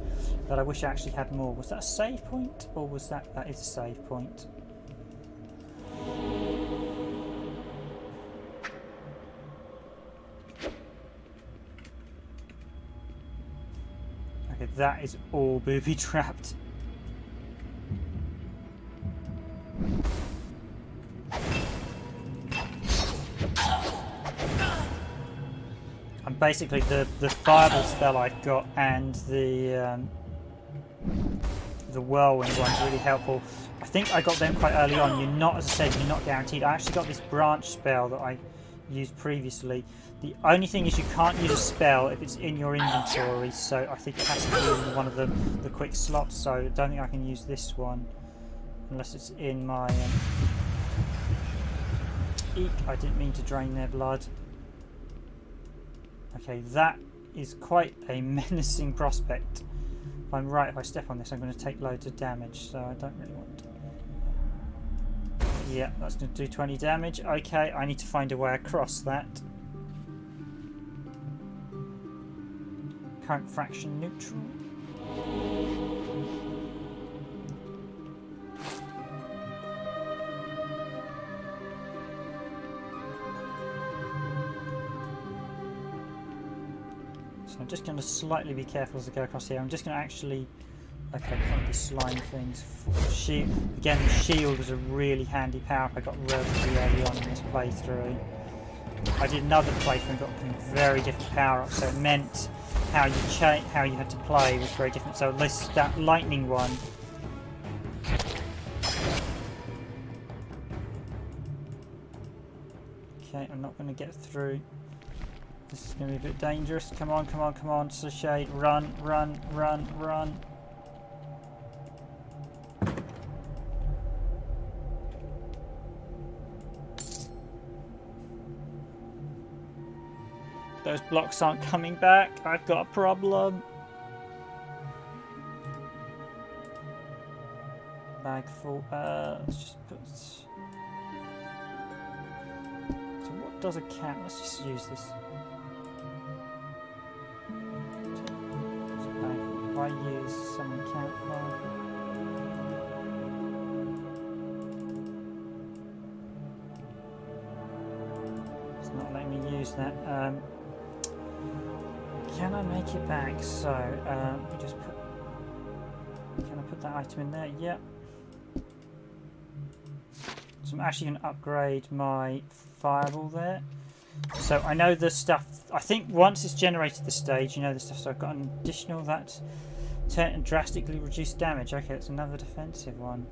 but I wish I actually had more. Was that a save point? Or was that is a save point? Okay, that is all booby-trapped. And basically the fireball spell I've got and the whirlwind one's really helpful. I think I got them quite early on. You're not, as I said, you're not guaranteed. I actually got this branch spell that I used previously. The only thing is you can't use a spell if it's in your inventory, so I think it has to be in one of the quick slots, so I don't think I can use this one unless it's in my eek, I didn't mean to drain their blood. Okay, that is quite a menacing prospect. If I'm right, if I step on this I'm going to take loads of damage, so I don't really want to. Yeah, that's going to do 20 damage. Okay, I need to find a way across that. Current fraction neutral. So I'm just going to slightly be careful as I go across here. I'm just going to actually... Okay, can't be slime things. Shield. Again, the shield was a really handy power up I got relatively early on in this playthrough. I did another playthrough and got very different power ups, so it meant how you had to play was very different. So that lightning one. Okay, I'm not going to get through. This is going to be a bit dangerous. Come on, come on, come on, Shade. Run, run, run, run. Those blocks aren't coming back. I've got a problem. Bag full. Let's just put. So what does a cat? Let's just use this. Why use summon campfire? It's not letting me use that. Can I make it back? So we just put. Can I put that item in there? Yep. So I'm actually going to upgrade my fireball there. So I know the stuff. I think once it's generated the stage, you know the stuff. So I've got an additional that turn and drastically reduce damage. Okay, it's another defensive one.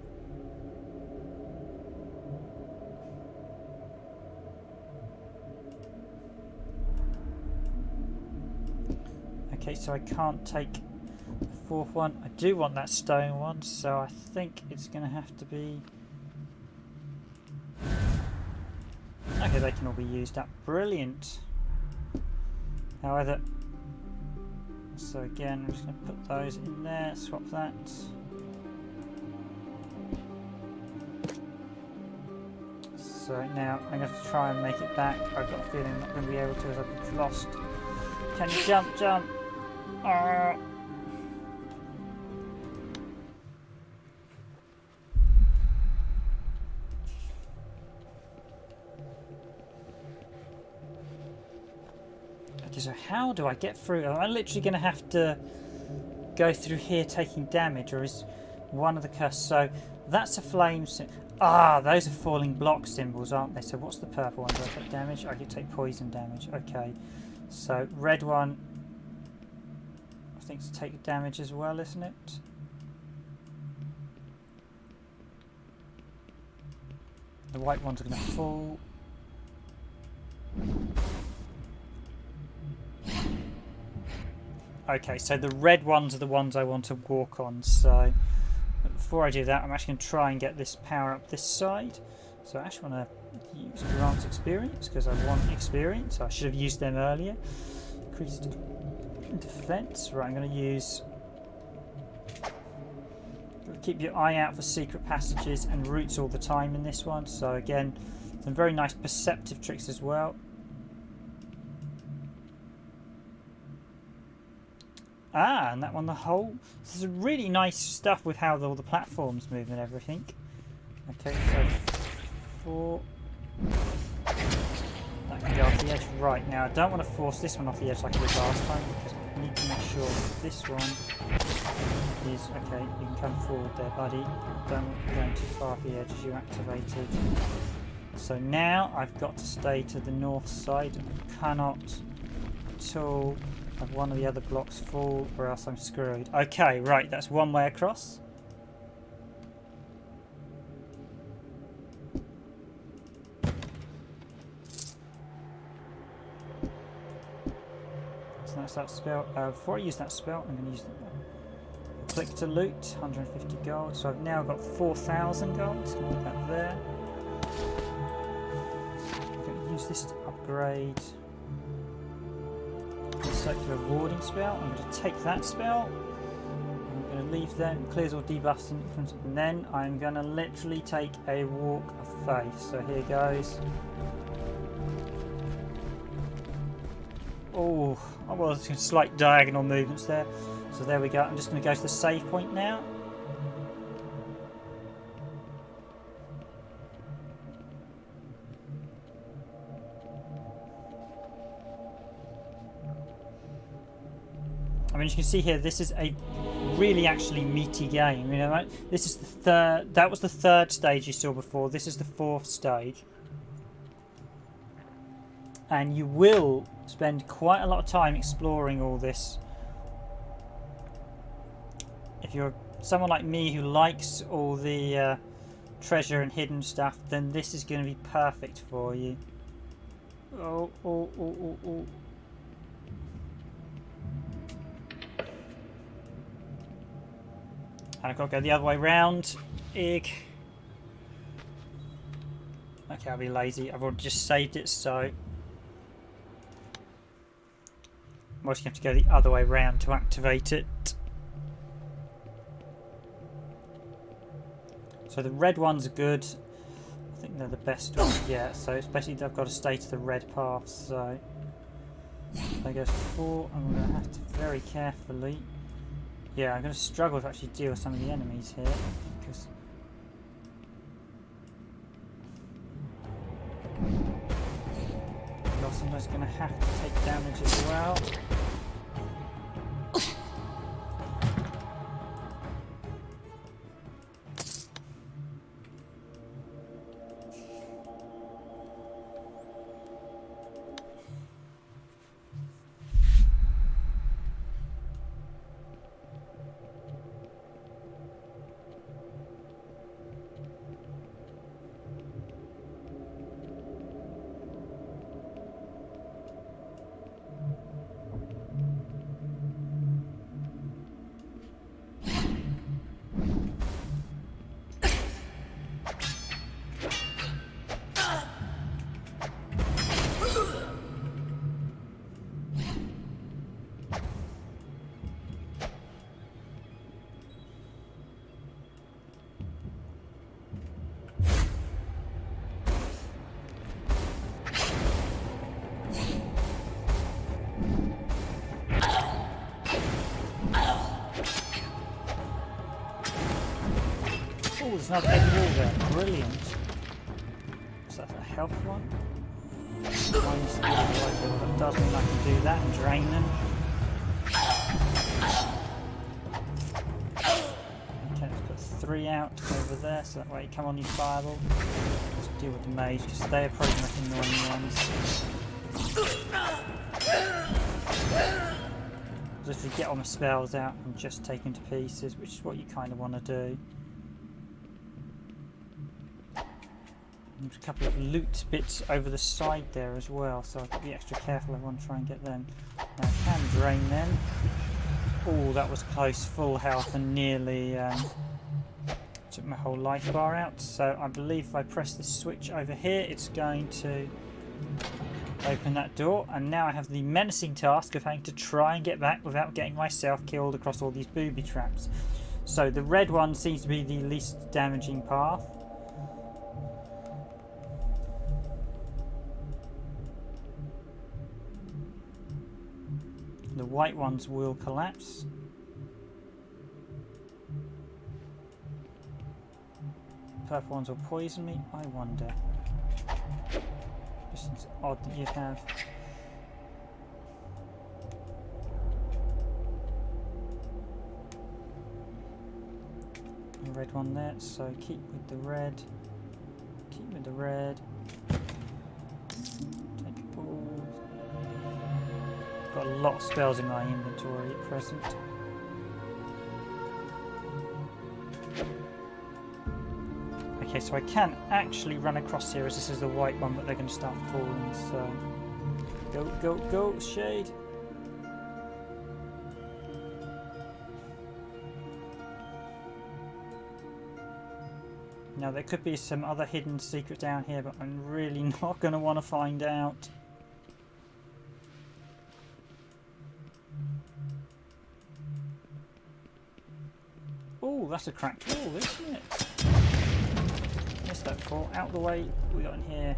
Okay, so I can't take the fourth one. I do want that stone one, so I think it's going to have to be. Okay, they can all be used up. Brilliant. However, so again, I'm just going to put those in there, swap that. So now I'm going to try and make it back. I've got a feeling I'm not going to be able to as I've lost. Can you jump, jump? So how do I get through? Am I literally going to have to go through here taking damage, or is one of the curse? So that's a flame. Those are falling block symbols, aren't they? So what's the purple one? Do I take damage? I can take poison damage. Okay. So red one, I think to take damage as well, isn't it? The white ones are going to fall. Okay, so the red ones are the ones I want to walk on, so before I do that I'm actually going to try and get this power up this side. So I actually want to use grants experience because I want experience. I should have used them earlier. Increased defense. Right, I'm going to use... Keep your eye out for secret passages and routes all the time in this one. So again, some very nice perceptive tricks as well. And that one, the whole... This is really nice stuff with how all the platforms move and everything. Okay, so 4. That can go off the edge. Right, now I don't want to force this one off the edge like I did last time, because I need to make sure that this one is... Okay, you can come forward there, buddy. Don't want to go too far off the edge as you activated. So now I've got to stay to the north side. I cannot at all have one of the other blocks fall, or else I'm screwed. Okay, right, that's one way across. So that's that spell. Before I use that spell, I'm going to use the click to loot, 150 gold. So I've now got 4,000 gold. So put that there. I'm going to use this to upgrade circular warding spell. I'm going to take that spell. I'm going to leave them, clears all debuffs in front of them, and then I'm going to literally take a walk of faith. So here goes. Oh, well, there's slight diagonal movements there. So there we go. I'm just going to go to the save point now. I mean, you can see here, this is a really actually meaty game. You know, right? This is the third. That was the third stage you saw before. This is the fourth stage, and you will spend quite a lot of time exploring all this. If you're someone like me who likes all the treasure and hidden stuff, then this is going to be perfect for you. Oh, oh, oh, oh, oh. And I've got to go the other way round. Ig. Okay, I'll be lazy. I've already just saved it, so... I'm also going to have to go the other way round to activate it. So the red ones are good. I think they're the best ones. Yeah, so especially they've got to stay to the red path. So they go 4. I'm going to have to very carefully. Yeah, I'm going to struggle to actually deal with some of the enemies here because you're sometimes going to have to take damage as well. There's another big wall there. Brilliant. Is that a health one? Minus the other. That does mean I can do that and drain them. Okay, let's put 3 out over there so that way you come on your fireball. Let's deal with the mage because they are probably the most annoying ones. Just to get all my spells out and just take them to pieces, which is what you kind of want to do. There's a couple of loot bits over the side there as well, so I've got to be extra careful. I want to try and get them. Now I can drain them. Oh, that was close, full health, and nearly took my whole life bar out. So I believe if I press this switch over here, it's going to open that door. And now I have the menacing task of having to try and get back without getting myself killed across all these booby traps. So the red one seems to be the least damaging path. The white ones will collapse. Purple ones will poison me, I wonder. Just seems odd that you'd have. A red one there, so keep with the red. Keep with the red. Take a ball. Got a lot of spells in my inventory at present. Okay, so I can actually run across here as this is the white one, but they're going to start falling, so... Go, go, go, Shade! Now there could be some other hidden secret down here, but I'm really not going to want to find out. Oh, that's a cracked wall, isn't it? Missed that fall. Out the way. What we got in here?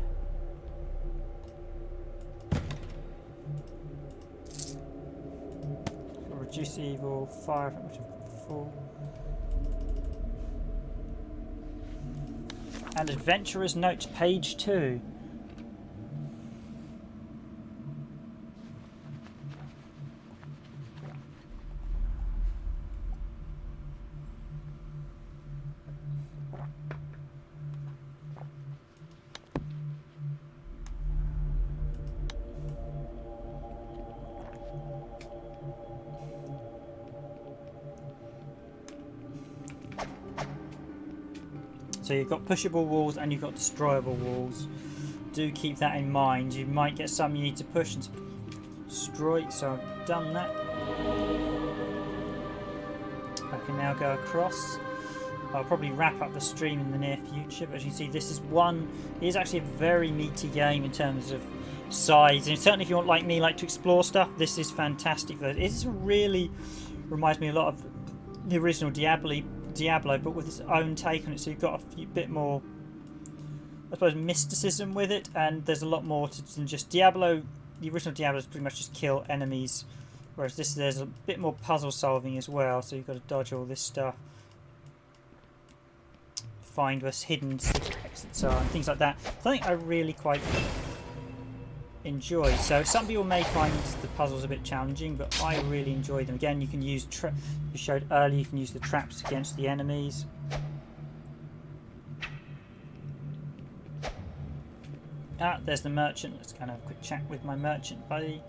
Reduce evil, fire, which I've got full. And Adventurer's Notes, page 2. So you've got pushable walls and you've got destroyable walls. Do keep that in mind. You might get some you need to push and destroy. So I've done that. I can now go across. I'll probably wrap up the stream in the near future. But as you can see, this is actually a very meaty game in terms of size, and certainly if you want, like me, like to explore stuff, this is fantastic for it. It really reminds me a lot of the original Diablo, but with its own take on it. So you've got a bit more, I suppose, mysticism with it, and there's a lot more than just Diablo. The original Diablo is pretty much just kill enemies, whereas there's a bit more puzzle solving as well. So you've got to dodge all this stuff, find where hidden secret exits are, and things like that. Something I really quite enjoy. So some people may find the puzzles a bit challenging, but I really enjoy them. Again, you can use you showed earlier, you can use the traps against the enemies. Ah, there's the merchant. Let's kind of have a quick chat with my merchant buddy.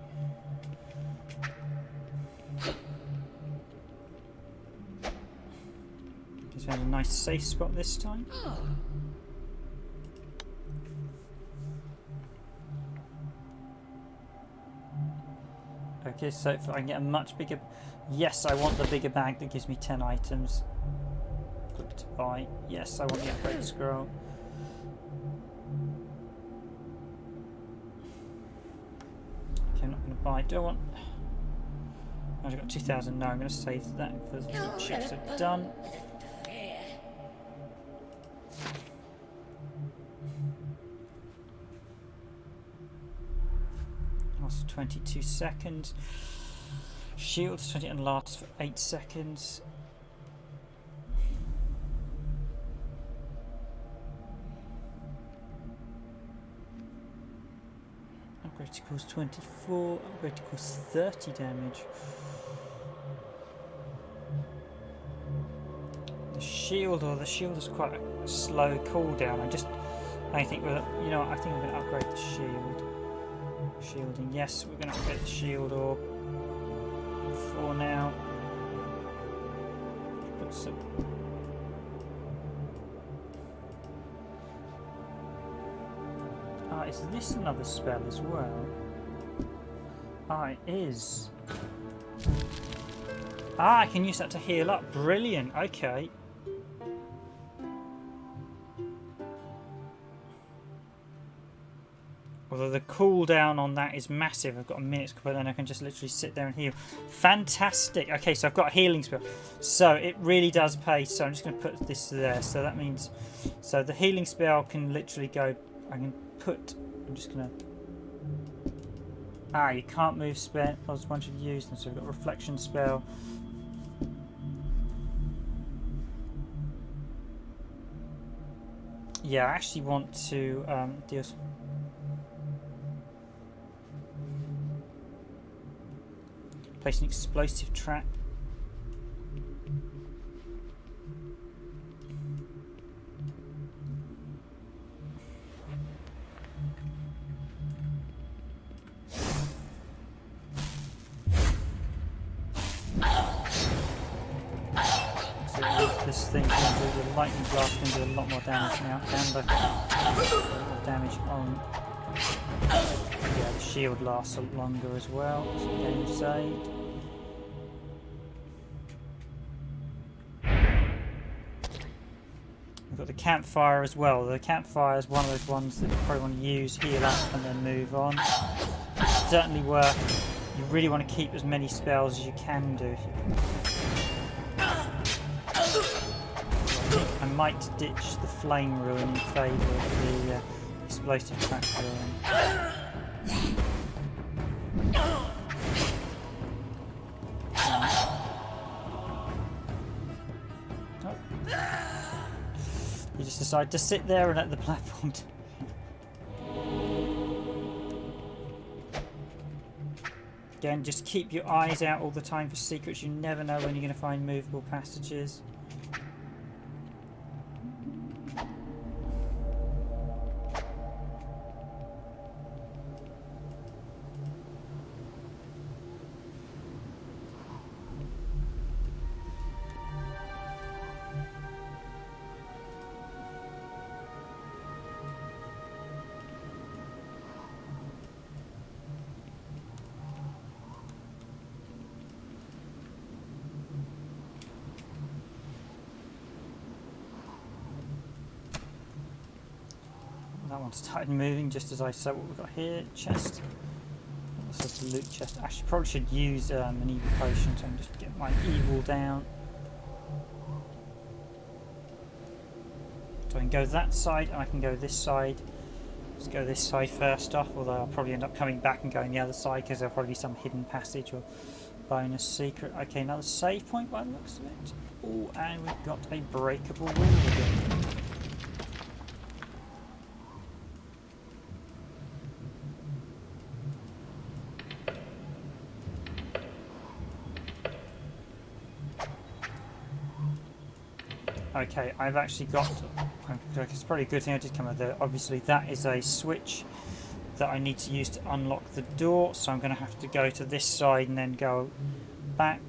Just found a nice safe spot this time. Okay, so if I can get a much bigger... Yes, I want the bigger bag that gives me 10 items. Click to buy. Yes, I want the upgrade scroll. Okay, I'm not going to buy. Do I want... I've got 2,000. No, I'm going to save that for the chips are done. Also 22 seconds. Shields 20 and lasts for 8 seconds. Upgrade equals 24. Upgrade equals 30 damage. The shield is quite a slow cooldown. I think I'm going to upgrade the shield. Shielding, yes, we're going to upgrade the shield orb for now. Put some. Is this another spell as well? It is. I can use that to heal up. Brilliant. Okay. Although the cooldown on that is massive. I've got a minute, but then I can just literally sit there and heal. Fantastic. Okay, so I've got a healing spell. So it really does pay. So I'm just going to put this there. So that means... So the healing spell can literally go... I'm just going to... you can't move spells once you've used them. So we've got reflection spell. Yeah, I actually want to deal... Place an explosive trap. So this thing can do the lightning blast can do a lot more damage now, and a lot more damage on. Yeah, the shield lasts a lot longer as well, as the game saved. We've got the campfire as well. The campfire is one of those ones that you probably want to use, heal up, and then move on. It's certainly worth. You really want to keep as many spells as you can do. I might ditch the flame ruin in favour of the explosive trap ruin. You just decide to sit there and let the platform. Again, just keep your eyes out all the time for secrets. You never know when you're going to find movable passages. everyone started moving just as I saw what we've got here. Chest. This is the loot chest. Actually, probably should use an evil potion, so I can just get my evil down. So I can go that side and I can go this side. Let's go this side first off, although I'll probably end up coming back and going the other side because there'll probably be some hidden passage or bonus secret. Okay, another save point by the looks of it. Oh, and we've got a breakable wall again. Okay, I've actually got... It's probably a good thing I did come out there. Obviously, that is a switch that I need to use to unlock the door. So I'm going to have to go to this side and then go back.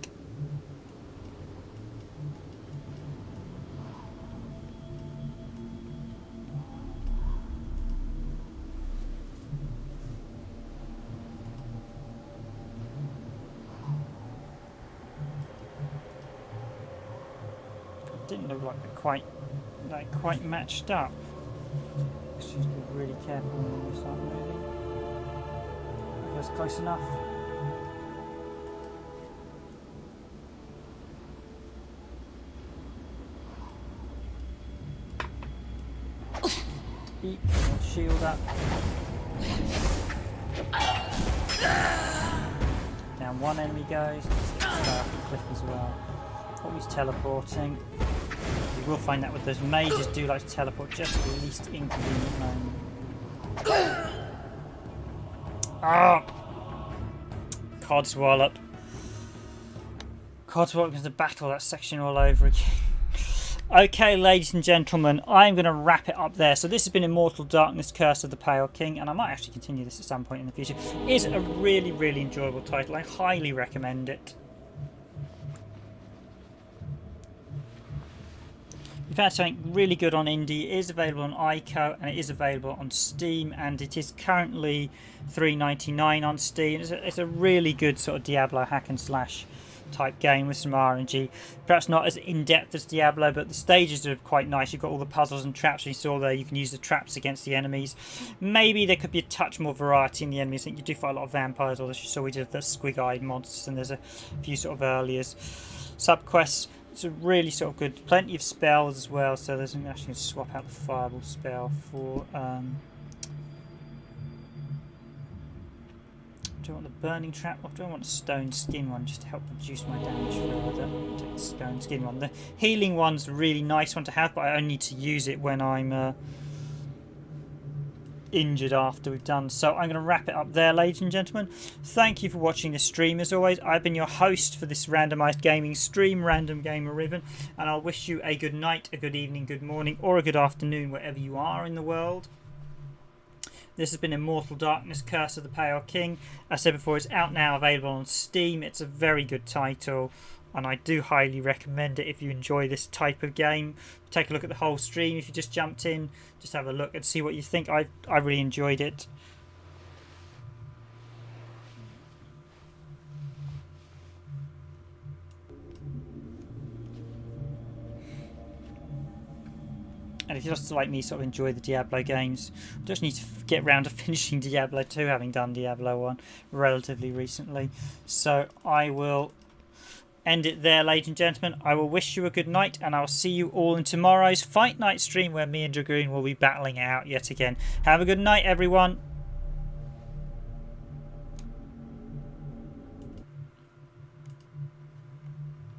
Didn't look like they're quite matched up. Let's just be really careful when we start moving. Okay, that's close enough. Eat, shield up. Down one enemy goes. Cliff as well. Oh, he's teleporting. You will find that with those mages do like to teleport just at the least inconvenient moment. Ah! Codswallop. Codswallop is the battle, that section all over again. Okay, ladies and gentlemen, I'm going to wrap it up there. So this has been Immortal Darkness, Curse of the Pale King, and I might actually continue this at some point in the future. It is a really, really enjoyable title. I highly recommend it. We've had something really good on Indie. It is available on ICO and it is available on Steam, and it is currently $3.99 on Steam. It's a really good sort of Diablo hack and slash type game with some RNG. Perhaps not as in-depth as Diablo, but the stages are quite nice. You've got all the puzzles and traps you saw there. You can use the traps against the enemies. Maybe there could be a touch more variety in the enemies. I think you do fight a lot of vampires, or so we did the squig-eyed monsters, and there's a few sort of earlier sub-quests. It's a really sort of good, plenty of spells as well, so there's actually going to swap out the fireball spell for do I want the burning trap or do I want a stone skin one just to help reduce my damage further? Take the stone skin one. The healing one's a really nice one to have, but I only need to use it when I'm injured after we've done. So I'm going to wrap it up there, ladies and gentlemen. Thank you for watching this stream. As always, I've been your host for this randomised gaming stream, Random Gamer Riven, and I'll wish you a good night, a good evening, good morning, or a good afternoon wherever you are in the world. This has been Immortal Darkness, Curse of the Pale King. As I said before, it's out now, available on Steam. It's a very good title, and I do highly recommend it if you enjoy this type of game. Take a look at the whole stream. If you just jumped in, just have a look and see what you think. I really enjoyed it. And if you just like me sort of enjoy the Diablo games, I just need to get round to finishing Diablo 2, having done Diablo 1 relatively recently. So I will end it there, ladies and gentlemen. I will wish you a good night, and I'll see you all in tomorrow's Fight Night stream where me and Dragoon will be battling it out yet again. Have a good night, everyone.